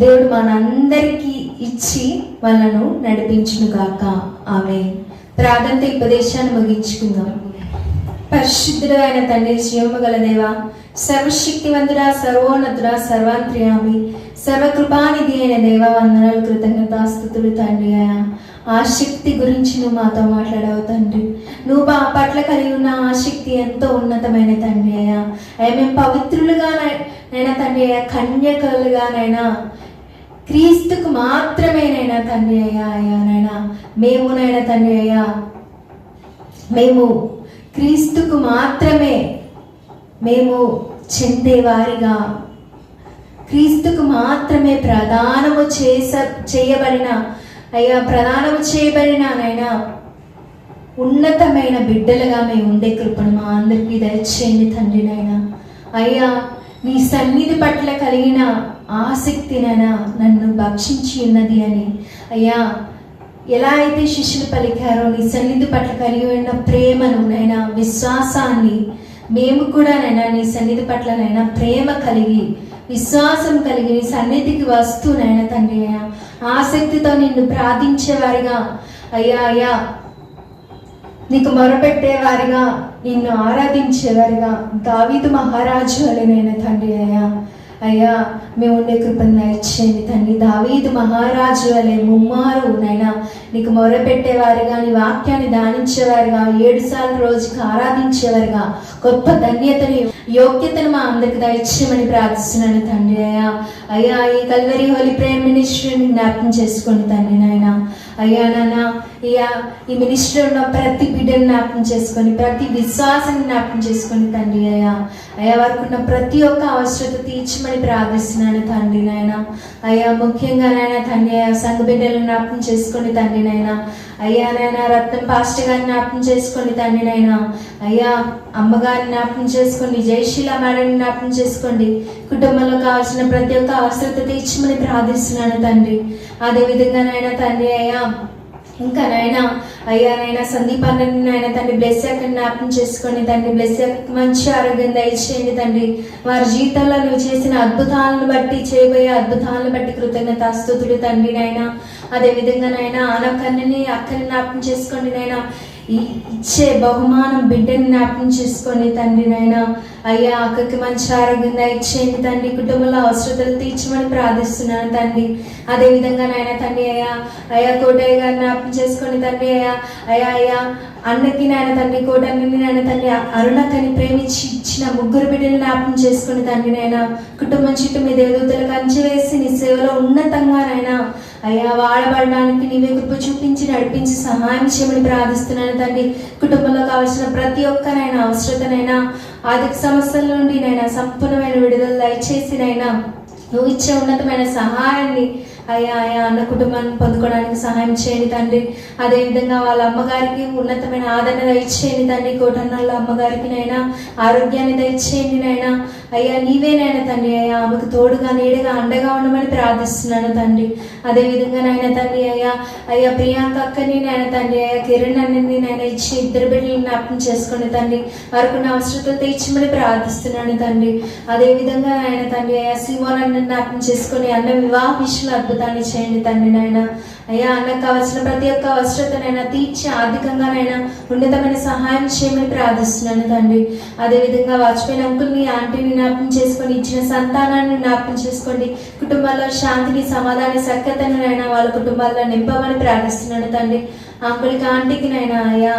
దేవుడు మనందరికీ ఇచ్చి మనను నడిపించునుగాక. ఆమేన్. ప్రార్థనతో ఈ ఉపదేశాన్ని ముగించుకుందాం. పరిశుద్ధుడు అయిన తండ్రి, జీవము గల దేవా, సర్వశక్తివంతుడా, సర్వోన్నతుడా, సర్వాంత్ర్యామి, సర్వకృపానిధి అయిన దేవా, వందనాలు, కృతజ్ఞతాస్తుతులు తండ్రి. ఆసక్తి గురించి నువ్వు మాతో మాట్లాడావు తండ్రి. నువ్వు మా పట్ల కలిగి ఉన్న ఆసక్తి ఎంతో ఉన్నతమైన తండ్రి అయ్యా. మేము పవిత్రులుగానైనా తండ్రి అయ్యా, కన్యకలుగానైనా క్రీస్తుకు మాత్రమేనైనా తండ్రి అయ్యా నైనా మేమునైనా తండ్రి అయ్యా, మేము క్రీస్తుకు మాత్రమే మేము చెందేవారిగా, క్రీస్తుకు మాత్రమే ప్రదానము చేయబడిన అయ్యా, ప్రదానము చేయబడిన నైనా ఉన్నతమైన బిడ్డలుగా మేము ఉండే కృపను మా అందరికీ దయచేయండి తండ్రి నైనా. అయ్యా, నీ సన్నిధి పట్ల కలిగిన ఆసక్తినైనా నన్ను భక్షించి ఉన్నది అని అయ్యా, ఎలా అయితే శిష్యులు పలికారో నీ సన్నిధి పట్ల కలిగి ఉన్న ప్రేమను నైనా, విశ్వాసాన్ని మేము కూడా నైనా నీ సన్నిధి పట్ల నైనా ప్రేమ కలిగి, విశ్వాసం కలిగి నీ సన్నిధికి వస్తూనైనా తండ్రి అయ్యా, ఆసక్తితో నిన్ను ప్రార్థించేవారిగా అయ్యా, నీకు మొరపెట్టేవారిగా, నిన్ను ఆరాధించేవారిగా దావీదు మహారాజు వలెనైనా తండ్రి అయ్యా మేము ఉండే కృపను దయచేయండి తండ్రి. దావీదు మహారాజు వలె ముమ్మారు నైనా నీకు మొరపెట్టేవారుగా, నీ వాక్యాన్ని ధ్యానించేవారుగా, 7 సార్లు రోజుకి ఆరాధించేవారుగా గొప్ప ధన్యతని యోగ్యతను మా అందరికి దయచేయమని ప్రార్థిస్తున్నాను తండ్రి. అయ్యా ఈ కల్వరి హోలీ ప్రేయర్ మినిస్ట్రీని జ్ఞాపకం చేసుకోండి తండ్రి నాయన. అయ్యా నాన్న ఈ మినిస్ట్రీ ఉన్న ప్రతి బిడ్డను జ్ఞాపకం చేసుకొని, ప్రతి విశ్వాసాన్ని జ్ఞాపకం చేసుకొని తండ్రి. అయ్యా వారికి ఉన్న ప్రతి ఒక్క అవసరత తీర్చమని ప్రార్థిస్తున్నాను తండ్రి నాయన. అయ్యా ముఖ్యంగా నాయన తండ్రి సంఘ బిడ్డలను జ్ఞాపకం చేసుకోండి తండ్రి నాయన. అయ్యా నాయన రత్నం పాస్టర్ గారిని జ్ఞాపకం చేసుకోండి తండ్రి నాయన. అయ్యా అమ్మగారిని జ్ఞాపకం చేసుకోండి, జయశీల మేడని జ్ఞాపకం చేసుకోండి. కుటుంబంలో కావాల్సిన ప్రతి ఒక్క అవసరత తీర్చమని ప్రార్థిస్తున్నాను తండ్రి. అదేవిధంగా నాయన తండ్రి ఇంకా నాయన సందీప్ అన్నని నాయన తండ్రి బ్లెస్ అక్కడ జ్ఞాపకం చేసుకోండి తండ్రి. బ్లెస్ మంచి ఆరోగ్యం దయచేయండి తండ్రి. వారి జీవితంలో నువ్వు చేసిన అద్భుతాలను బట్టి, చేయబోయే అద్భుతాలను బట్టి కృతజ్ఞతాస్తుతులు తండ్రి నాయన. అదేవిధంగా నాయన ఆనకన్నని అక్కని జ్ఞాపకం చేసుకోండి నాయన. ఇచ్చే బహుమానం బిడ్డని జ్ఞాపకం చేసుకోండి తండ్రి నాయన. అయ్యా అక్కకి మంచి ఆరోగ్యం దయచేయండి తండ్రి. కుటుంబంలో అవసరతలు తీర్చమని ప్రార్థిస్తున్నాను తండ్రి. అదేవిధంగా నాయన తండ్రి అయ్యా కోటయ్య గారిని జ్ఞాపకం చేసుకోండి తండ్రి. అయ్యా అన్నకి నాయన తండ్రి, కోటన్నని నాయన తండ్రి, అరుణకని ప్రేమించి ఇచ్చిన 3 బిడ్డలు జ్ఞాపకం చేసుకుని తండ్రి నాయన. కుటుంబం చుట్టూ మీ దేవదూతలకు కంచె వేసి నీ సేవలో ఉన్నతంగా నాయన అయ్యా వాడబడడానికి నీవే కృప చూపించి నడిపించి సహాయం చేయమని ప్రార్థిస్తున్నాను తండ్రి. కుటుంబంలో కావాల్సిన ప్రతి ఒక్కనైనా అవసరతనైనా, ఆర్థిక సమస్యల నుండి నైనా సంపూర్ణమైన విడుదల దయచేసి నైనా నువ్వు ఇచ్చే ఉన్నతమైన సహాయాన్ని అయ్యా అన్న కుటుంబాన్ని పొందుకోవడానికి సహాయం చేయండి తండ్రి. అదేవిధంగా వాళ్ళ అమ్మగారికి ఉన్నతమైన ఆదరణ దయచేయండి తండ్రి. కోటన్నళ్ళ అమ్మగారికి నైనా ఆరోగ్యాన్ని దయచేయండి నైనా. అయ్యా నీవేనైనా తండ్రి. ఆమెకు తోడుగా నీడగా అండగా ఉండమని ప్రార్థిస్తున్నాను తండ్రి. అదేవిధంగా నాయన తండ్రి అయ్యా ప్రియాంక అక్కని నాయన తండ్రి, కిరణ్ అన్నని నాయన ఇచ్చి 2 బిడ్డలు జ్ఞాపకం చేసుకోండి తండ్రి. వారికి అవసరతలు తీర్చమని ప్రార్థిస్తున్నాను తండ్రి. అదేవిధంగా నాయన తండ్రి శివోన్ అన్న జ్ఞాపకం చేసుకొని అన్న వివాహ విషయంలో అద్భుతాన్ని చేయండి తండ్రి నాయన. అయ్యా అన్నకు కావాల్సిన ప్రతి ఒక్క అవసరతనైనా తీర్చి ఆర్థికంగానైనా ఉన్నతమైన సహాయం చేయమని ప్రార్థిస్తున్నాను తండ్రి. అదేవిధంగా వాజ్పేయి అంకుల్ని, ఆంటీని జ్ఞాపకం చేసుకొని ఇచ్చిన సంతానాన్ని జ్ఞాపకం చేసుకోండి. కుటుంబాల్లో శాంతిని, సమాధాన సఖ్యతను నైనా వాళ్ళ కుటుంబాల్లో నింపమని ప్రార్థిస్తున్నాను తండ్రి. అంకుల్కి, ఆంటీకి నైనా అయ్యా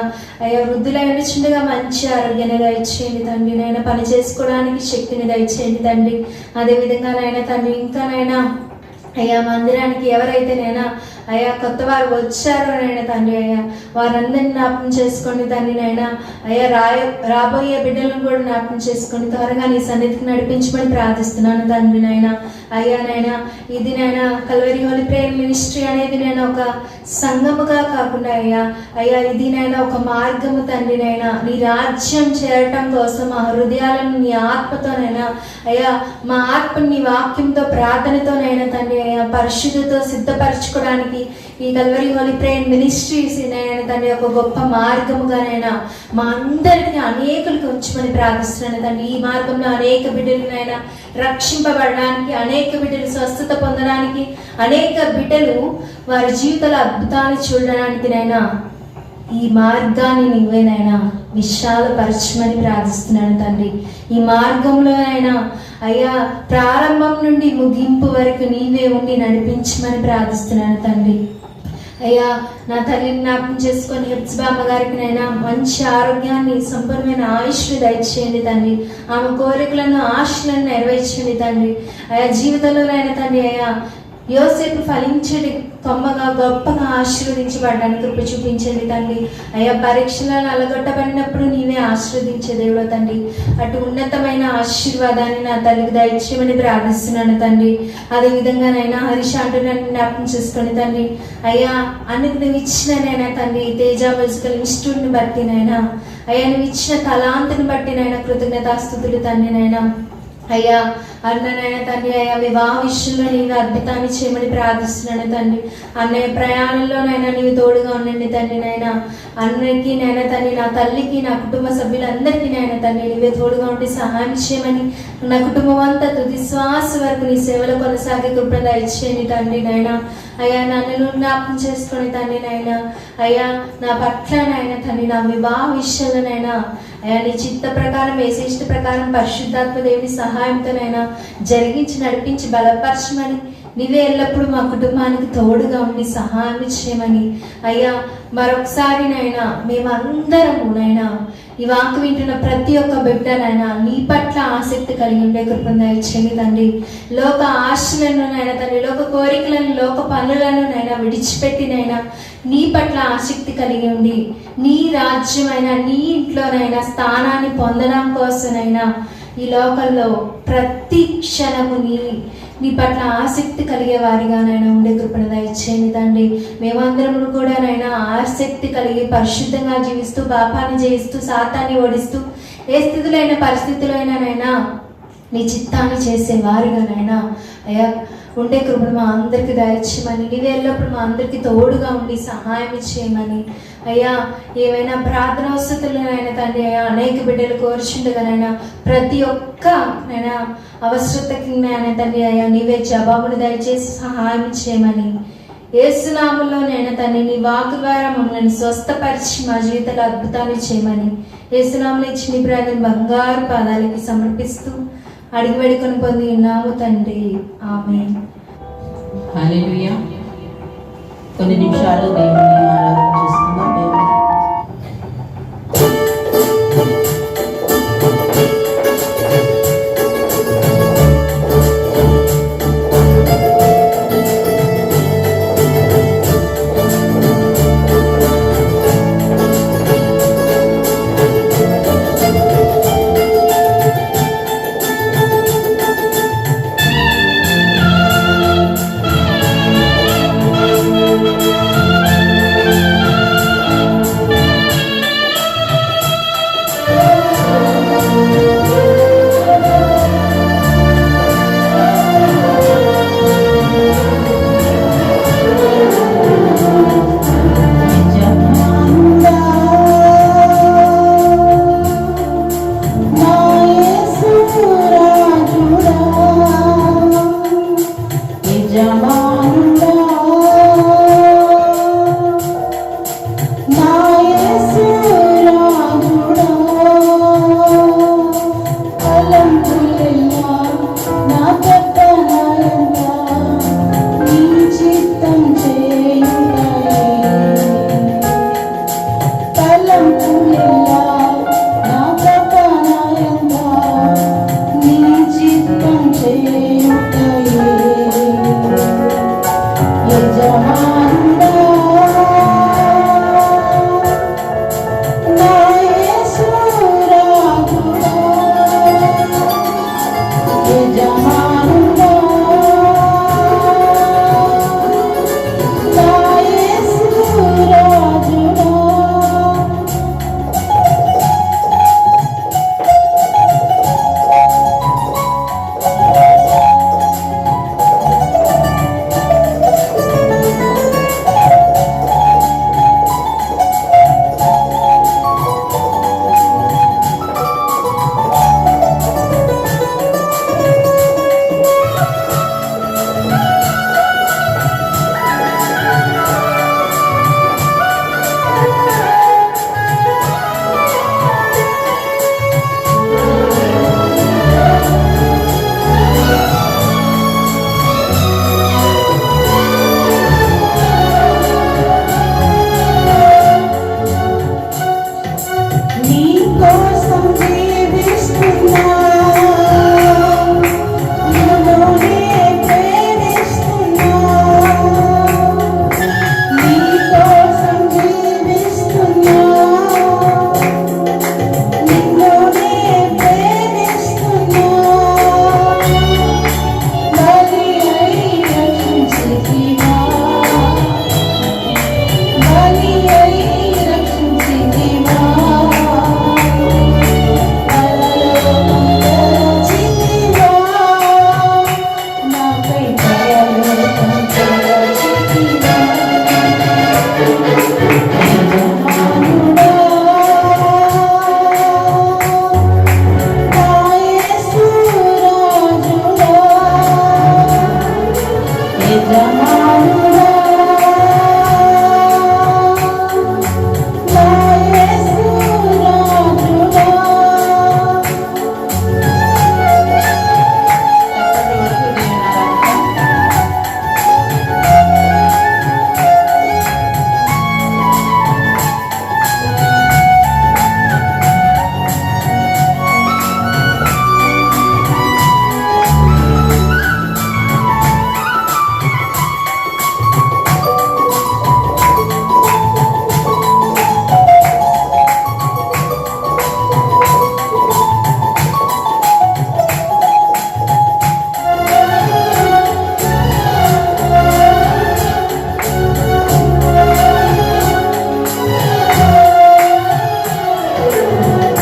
వృద్ధులైన చిన్నగా మంచి ఆరోగ్యాన్ని దయచేయండి తండ్రి నైనా. పని చేసుకోవడానికి శక్తిని దయచేయండి తండ్రి. అదేవిధంగా నైనా తండ్రి ఇంకా నైనా అయ్యా మందిరానికి ఎవరైతే నైనా అయ్యా కొత్త వారు వచ్చారో నైనా తండ్రి వారందరినీ జ్ఞాపకం చేసుకోండి తండ్రి నైనా. అయ్యా రాబోయే బిడ్డలను కూడా జ్ఞాపకం చేసుకొని త్వరగా నీ సన్నిధికి నడిపించమని ప్రార్థిస్తున్నాను తండ్రి నైనా. అయ్యా నైనా ఇది నైనా కల్వరి హోలీ ప్రేయర్ మినిస్ట్రీ అనేది నేను ఒక సంఘముగా కాకుండా అయ్యా ఇది నైనా ఒక మార్గము తండ్రి నైనా. నీ రాజ్యం చేరటం కోసం మా హృదయాలను నీ ఆత్మతోనైనా అయ్యా మా ఆత్మని నీ వాక్యంతో ప్రార్థనతోనైనా తండ్రి పరిశుద్ధితో సిద్ధపరచుకోవడానికి ఈ కల్వరి హోలీ ప్రేయర్ మినిస్ట్రీస్ తండ్రి ఒక గొప్ప మార్గముగానైనా మా అందరికీ అనేకులకి ఉంచమని ప్రార్థిస్తున్నాను తండ్రి. ఈ మార్గంలో అనేక బిడ్డలనైనా రక్షింపబడడానికి, అనేక బిడ్డలు స్వస్థత పొందడానికి, అనేక బిడ్డలు వారి జీవితాల అద్భుతాలు చూడడానికి నైనా ఈ మార్గాన్ని నువ్వేనైనా విశాలపరచమని ప్రార్థిస్తున్నాను తండ్రి. ఈ మార్గంలో అయినా అయ్యా ప్రారంభం నుండి ముగింపు వరకు నీవే ఉండి నడిపించమని ప్రార్థిస్తున్నాను తండ్రి. అయ్యా నా తల్లిని జ్ఞాపకం చేసుకొని హెప్సిబా అమ్మగారికి నైనా మంచి ఆరోగ్యాన్ని, సంపూర్ణమైన ఆయుష్ని దయచేయండి తండ్రి. ఆమె కోరికలను, ఆశలను నెరవేర్చండి తండ్రి. అయ్యా జీవితంలోనైనా తండ్రి అయ్యా యోసేపు ఫలించడి కొమ్మగా గొప్పగా ఆశీర్వదించబడడానికి కృప చూపించండి తండ్రి. అయ్యా పరీక్షలను అలగొట్టబడినప్పుడు నీవే ఆశీర్వదించే దేవుడు తండ్రి. అటు ఉన్నతమైన ఆశీర్వాదాన్ని నా తల్లికి దయచేయమని ప్రార్థిస్తున్నాను తండ్రి. అదేవిధంగా నైనా హరీష్ అంటున్నాను జ్ఞాపకం చేసుకొని తండ్రి. అయ్యా అన్నికి నువ్వు ఇచ్చిననైనా తండ్రి తేజ మ్యూజికల్ ఇన్స్టిట్యూట్ని బట్టి నైనా అయ్యా నువ్వు ఇచ్చిన తలాంతిని బట్టి నైనా కృతజ్ఞతాస్తుతులు తండ్రి నైనా. అయ్యా అన్ననైనా తండ్రి అయ్యా వివాహ విషయంలో నీవు అద్భుతాన్ని చేయమని ప్రార్థిస్తున్నాను తండ్రి. అన్నయ్య ప్రయాణంలోనైనా నీవు తోడుగా ఉండండి తండ్రి నైనా. అన్నయ్యకి నైనా తండ్రి, నా తల్లికి, నా కుటుంబ సభ్యులందరికీ నైనా తండ్రి నీవే తోడుగా ఉండి సహాయం చేయమని, నా కుటుంబం అంతా తుది శ్వాస వరకు నీ సేవలో కొనసాగే కృప దయచేయండి తండ్రి నైనా. అయ్యా నన్ను జ్ఞాపకం చేసుకొని తండ్రి నైనా అయ్యా నా పట్లనైనా తండ్రి నా వివాహ విషయంలోనైనా అయ్యా నీ చిత్త ప్రకారం, ఏ ఇష్ట ప్రకారం పరిశుద్ధాత్మ దేవుని సహాయం సహాయంతోనైనా జరిగించి నడిపించి బలపరచమని, నీవే ఎల్లప్పుడూ మా కుటుంబానికి తోడుగా ఉండి సహాయం చేయమని అయ్యా, మరొకసారి నైనా మేమందరము నైనా ఈ వాక్కు వింటున్న ప్రతి ఒక్క బిడ్డనైనా నీ పట్ల ఆసక్తి కలిగి ఉండే కృపను దయచేయండి తండ్రి. లోక ఆశలను నైనా తండ్రి, లోక కోరికలను, లోక పనులను నైనా విడిచిపెట్టినైనా నీ పట్ల ఆసక్తి కలిగి ఉండి నీ రాజ్యమైన నీ ఇంట్లోనైనా స్థానాన్ని పొందడం కోసమైనా ఈ లోకంలో ప్రతి క్షణము నీ పట్ల ఆసక్తి కలిగే వారిగానైనా ఉండే కృపను దయచేయండి తండ్రి. మేమందరం కూడా నైనా ఆసక్తి కలిగి పరిశుద్ధంగా జీవిస్తూ, పాపాన్ని జయిస్తూ, సాతాన్ని ఓడిస్తూ, ఏ స్థితిలో అయినా పరిస్థితిలో అయినానైనా నీ చిత్తాన్ని చేసే వారిగానైనా అయ్యా ఉండే కృపను మా అందరికీ దయచేయమని, నీవే ఎల్లప్పుడు మా అందరికీ తోడుగా ఉండి సహాయం చేయమని అయ్యా, ఏమైనా ప్రార్థన వసతులనైనా తండ్రి అయ్యా అనేక బిడ్డలు కోరుచుండగానైనా ప్రతి ఒక్క నైనా అవసరతకి నాయన తండ్రి అయ్యా నీవే జవాబును దయచేసి సహాయం చేయమని, యేసునామములో నైనా తండ్రి నీ వాక్కు ద్వారా మమ్మల్ని స్వస్థపరిచి మా జీవితాలు అద్భుతాలు చేయమని యేసునామములో ఇచ్చిన ప్రార్థన బంగారు పాదాలకి సమర్పిస్తూ అడిగి వేడుకొని పొంది ఉన్నాము తండ్రి, ఆమేన్. హల్లెలూయా. కొన్ని నిమిషాలు దేవుని ఆరాధన చేసుకుందాం.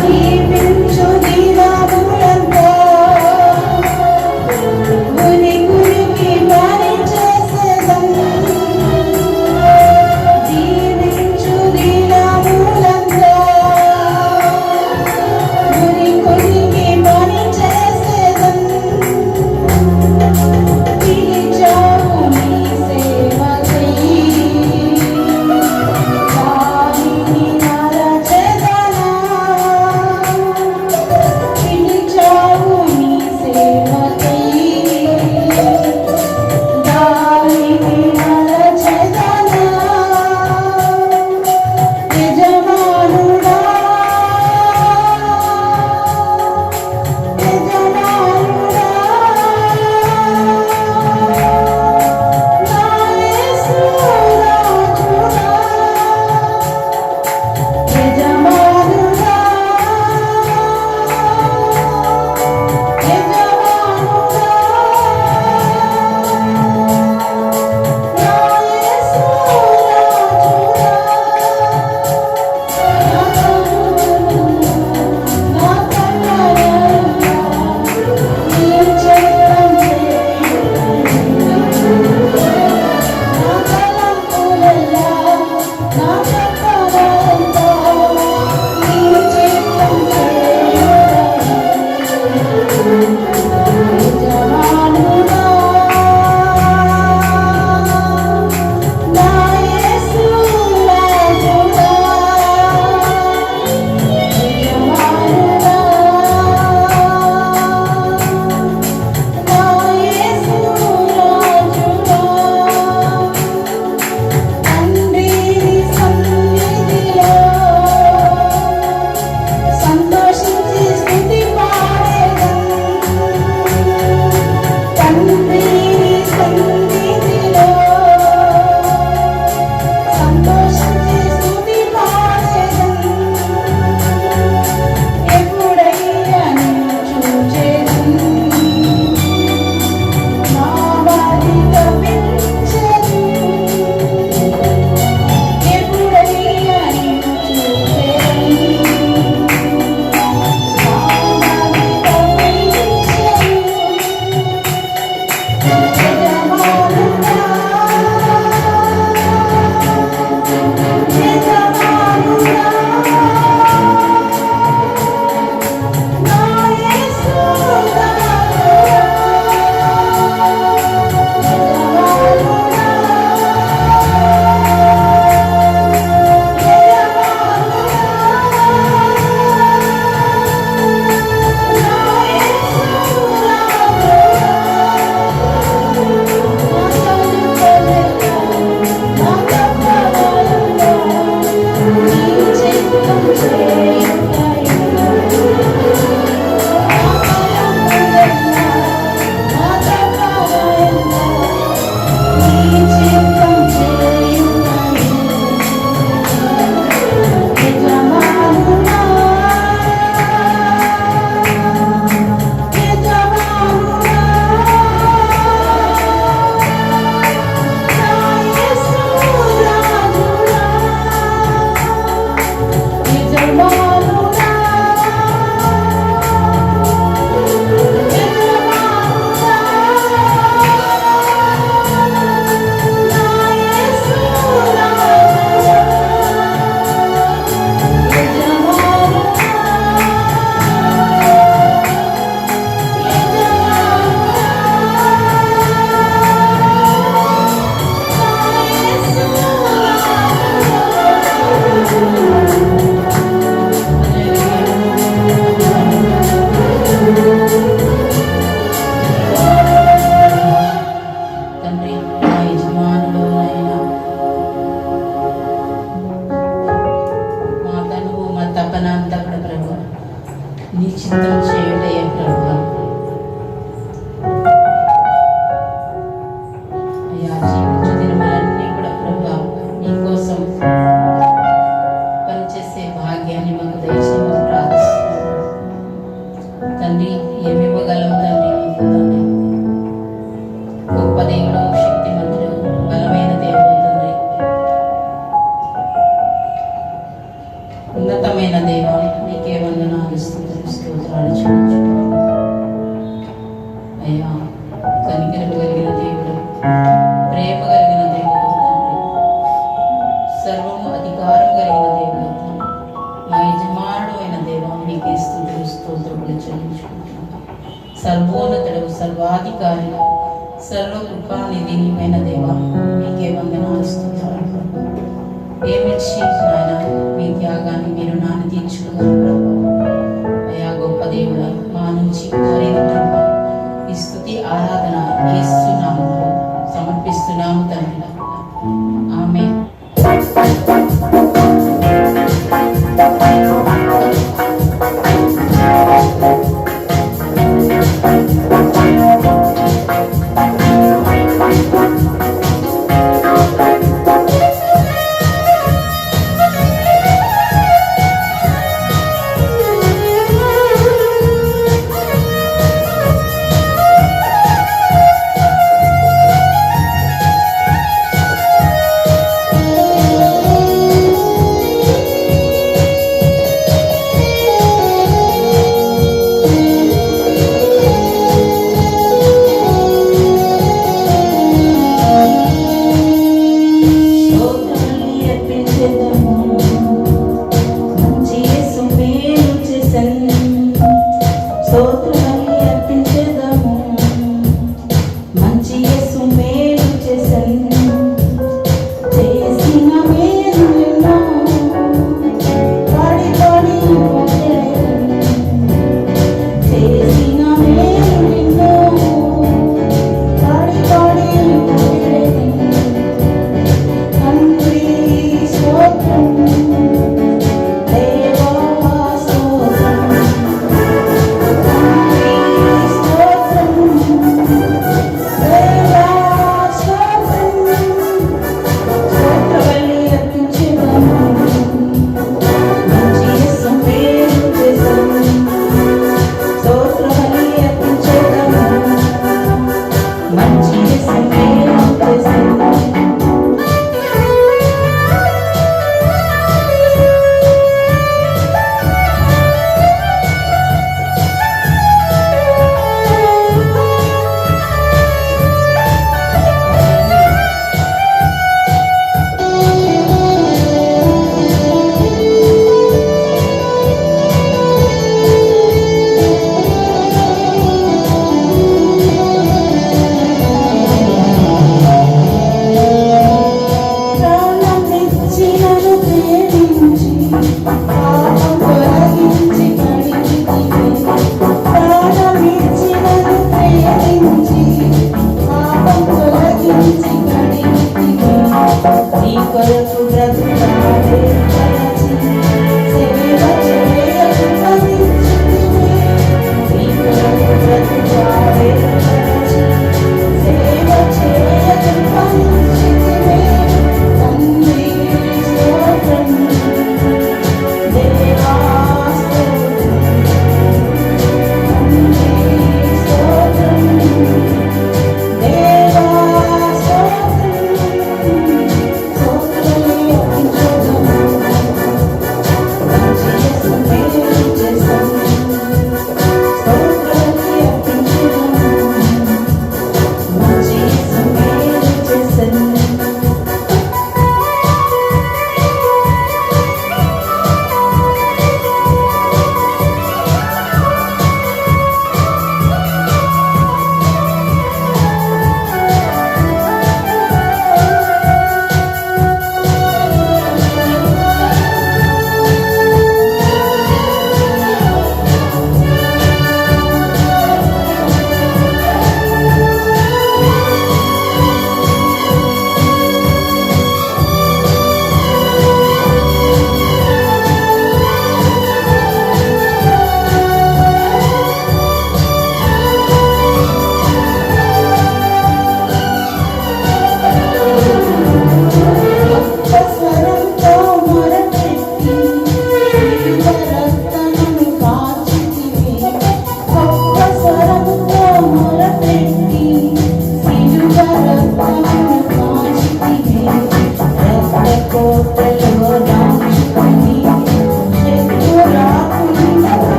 దీవించు దినములంతా గుని గురికి పని చేసేదను. దీవించు దినములంతా గుని గురికి పని చేసేదను. పిలిచావు నీ సేవకై దానిని నరచెదనా. పిలిచావు నీ సేవకై దానిని నరచెదనా. యజమానుడా యజమానుడా నా యేసు రాజుడా. యజమానుడా యజమానుడా నా యేసు రాజుడా. నా కన్నులెల్లా నీ చిత్తం నా తలంపులెల్లా నా చెప్పలంతా నీ చిత్తం యజమానుడా నా యేసు రాజుడా. యజమానుడా నా యేసు రాజుడా. తండ్రి సన్నిధిలో సంతోషించి స్తుతి పాడేదను. తండ్రి సన్నిధిలో సంతోషించి స్తుతి పాడేదను. ఎప్పుడైనా నిన్ను చూచెదను నా బాధ తప్పించెను. ఎప్పుడైనా నిన్ను చూచెదను నా బాధ తప్పించెను. యజమానుడా యజమానుడా నా యేసు రాజుడా. యజమానుడా తండ్రి నా యజమానుడు అయినా మా తనువు మా తపన అంతా కూడా ప్రభు నీ చిత్తం చేయుటయే ప్రభు. అయ్యా జీవించు దినములన్నీ కూడా ప్రభు నీ కోసం పనిచేసే భాగ్యాన్ని మాకు దయచేయమని ప్రార్థిస్తున్నాను తండ్రి. ఏమి ఇవ్వగలవు తండ్రి నీకు తండ్రి. గొప్ప దేవుడు, శక్తిమంతుడు, బలమైన దేవుడు తండ్రి. ఉన్నతమైన దేవ నీకే వందనాలు. సర్వోన్నతుడు, సర్వాధికారి, సర్వకృపానిధి నీవైన దేవా, మీకే వందనాలు స్తుతులు ప్రభు. ఏమిచ్చి నాయన మీ త్యాగాన్ని మీరు నాన్న తీర్చుకున్నారు ప్రభు. అయా గొప్ప దేవుడా, మా నుంచి కోరేది ప్రభు ఈ స్తుతి ఆరాధన యేసునామములో సమర్పిస్తున్నాము తండ్రి. ఆమేన్.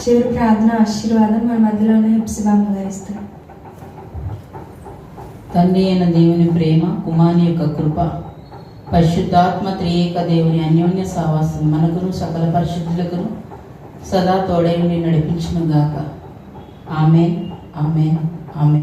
చివరి ప్రార్థన ఆశీర్వాదం మన మధ్యలోనే హెప్సిబామ్మ గారు ఇస్తారు. తండ్రి అయిన దేవుని ప్రేమ, కుమారుని యొక్క కృప, పరిశుద్ధాత్మ త్రియేక దేవుని అన్యోన్య సావాసం మనకును సకల పరిశుద్ధులకును సదా తోడై ఉండి నడిపించును గాక. ఆమేన్, ఆమేన్, ఆమేన్.